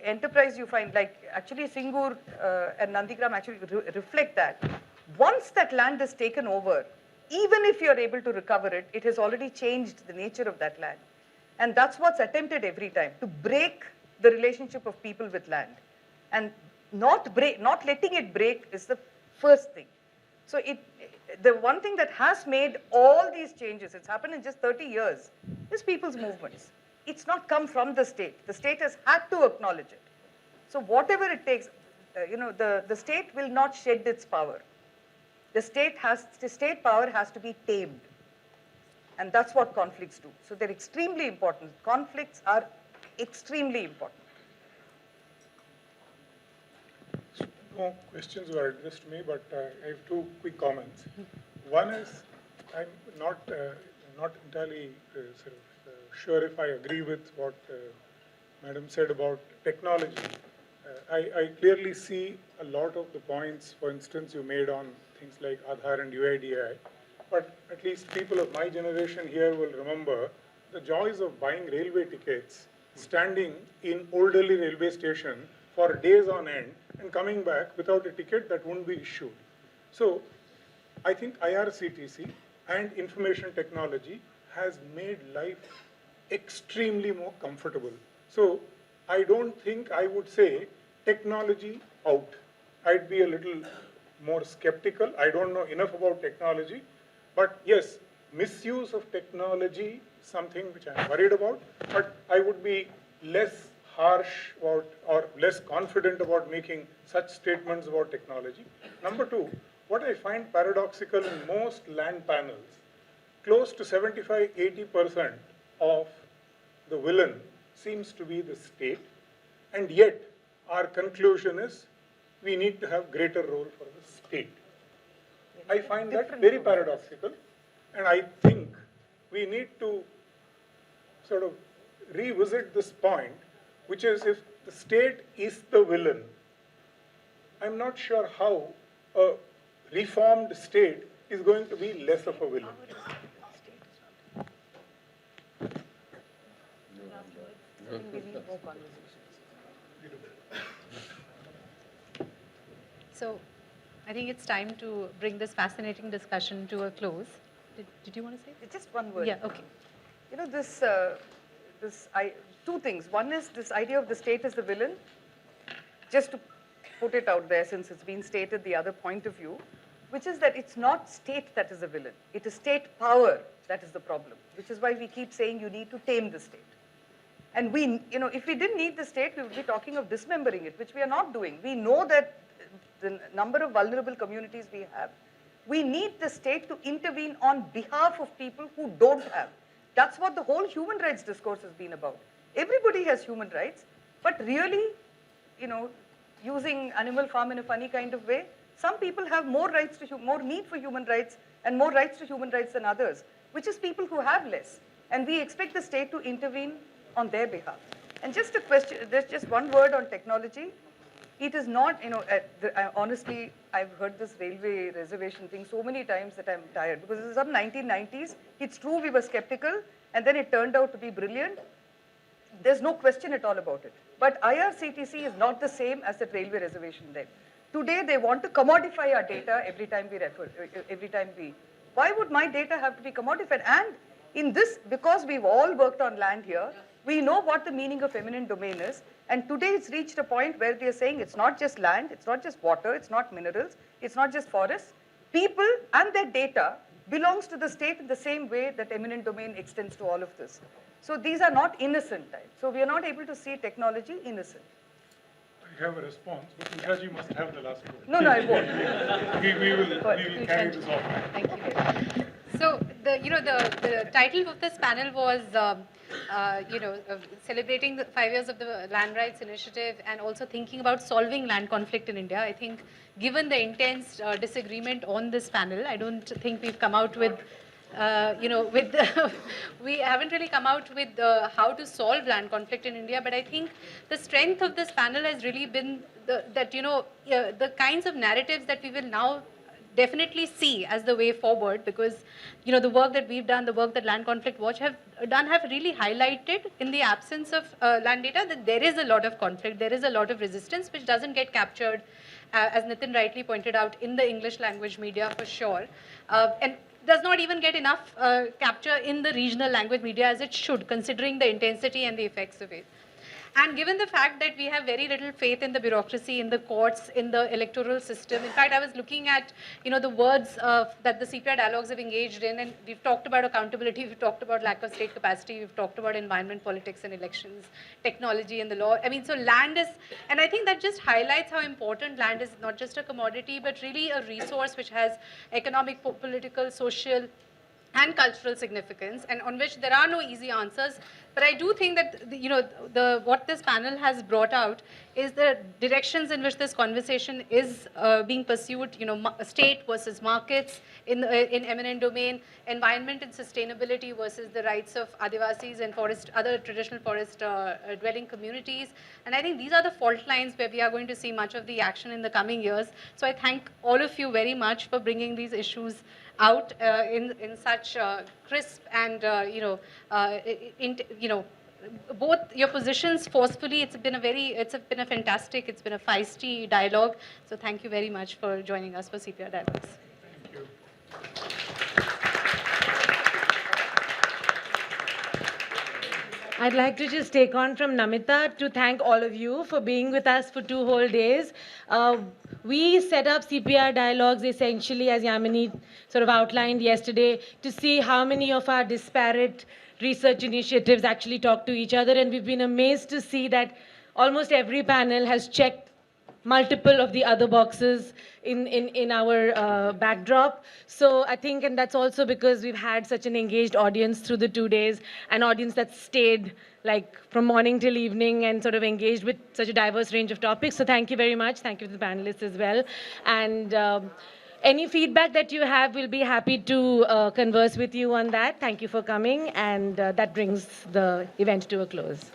enterprise, you find like actually Singur and Nandigram actually reflect that. Once that land is taken over, even if you're able to recover it, it has already changed the nature of that land. And that's what's attempted every time, to break the relationship of people with land. And not letting it break is the first thing. So the one thing that has made all these changes, it's happened in just 30 years, is people's movements. It's not come from the state. The state has had to acknowledge it. So whatever it takes, you know, the state will not shed its power. The state power has to be tamed. And that's what conflicts do. So they're extremely important. Conflicts are extremely important. No questions were addressed to me, but I have two quick comments. One is, I'm not entirely sure if I agree with what Madam said about technology. I clearly see a lot of the points, for instance, you made on things like Aadhaar and UIDAI, but at least people of my generation here will remember the joys of buying railway tickets, standing in Old Delhi railway station for days on end and coming back without a ticket that wouldn't be issued. So I think IRCTC and information technology has made life extremely more comfortable. So I don't think I would say technology out. I'd be a little more skeptical. I don't know enough about technology, but yes, misuse of technology, something which I'm worried about, but I would be less harsh about or less confident about making such statements about technology. Number two, what I find paradoxical in most land panels, close to 75–80% of the villain seems to be the state, and yet our conclusion is we need to have greater role for the state. I find that very paradoxical, and I think we need to sort of revisit this point, which is if the state is the villain, I'm not sure how a reformed state is going to be less of a villain. So I think it's time to bring this fascinating discussion to a close. Did you want to say? Just one word. Yeah, okay. You know, two things. One is this idea of the state as the villain. Just to put it out there, since it's been stated the other point of view, which is that it's not state that is the villain. It is state power that is the problem, which is why we keep saying you need to tame the state. And we, you know, if we didn't need the state, we would be talking of dismembering it, which we are not doing. We know that the number of vulnerable communities we have, we need the state to intervene on behalf of people who don't have. That's what the whole human rights discourse has been about. Everybody has human rights, but really, you know, using Animal Farm in a funny kind of way, some people have more rights to more need for human rights and more rights to human rights than others, which is people who have less. And we expect the state to intervene on their behalf. And just a question, there's just one word on technology. It is not, you know, honestly, I've heard this railway reservation thing so many times that I'm tired, because this is some 1990s. It's true we were skeptical, and then it turned out to be brilliant. There's no question at all about it. But IRCTC is not the same as the railway reservation then. Today, they want to commodify our data every time we why would my data have to be commodified? And in this, because we've all worked on land here, we know what the meaning of eminent domain is. And today it's reached a point where they're saying it's not just land, it's not just water, it's not minerals, it's not just forests. People and their data belongs to the state in the same way that eminent domain extends to all of this. So these are not innocent types. So we are not able to see technology innocent. I have a response, but Ushaji must have the last word. No, I won't. we will carry this off. Thank you. So the title of this panel was celebrating the 5 years of the Land Rights Initiative and also thinking about solving land conflict in India. I think given the intense disagreement on this panel, I don't think we've come out with we haven't really come out with how to solve land conflict in India, but I think the strength of this panel has really been the kinds of narratives that we will now definitely see as the way forward, because the work that we've done, the work that Land Conflict Watch have done, have really highlighted in the absence of land data that there is a lot of conflict, there is a lot of resistance which doesn't get captured, as Nitin rightly pointed out, in the English language media for sure, and does not even get enough capture in the regional language media as it should, considering the intensity and the effects of it. And given the fact that we have very little faith in the bureaucracy, in the courts, in the electoral system, in fact, I was looking at, the words that the CPR dialogues have engaged in, and we've talked about accountability, we've talked about lack of state capacity, we've talked about environment, politics and elections, technology and the law. I mean, so land is, and I think that just highlights how important land is, not just a commodity, but really a resource which has economic, political, social, and cultural significance, and on which there are no easy answers. But I do think that what this panel has brought out is the directions in which this conversation is being pursued. State versus markets in eminent domain, environment and sustainability versus the rights of Adivasis and other traditional forest dwelling communities. And I think these are the fault lines where we are going to see much of the action in the coming years. So I thank all of you very much for bringing these issues out in such crisp and both your positions forcefully. It's been a fantastic, it's been a feisty dialogue. So thank you very much for joining us for CPR Dialogues. Thank you. I'd like to just take on from Namita to thank all of you for being with us for 2 whole days. We set up CPR Dialogues essentially, as Yamini sort of outlined yesterday, to see how many of our disparate research initiatives actually talk to each other. And we've been amazed to see that almost every panel has checked multiple of the other boxes in our backdrop. So I think, and that's also because we've had such an engaged audience through the 2 days, an audience that stayed like from morning till evening and sort of engaged with such a diverse range of topics. So thank you very much. Thank you to the panelists as well. And any feedback that you have, we'll be happy to converse with you on that. Thank you for coming, and that brings the event to a close.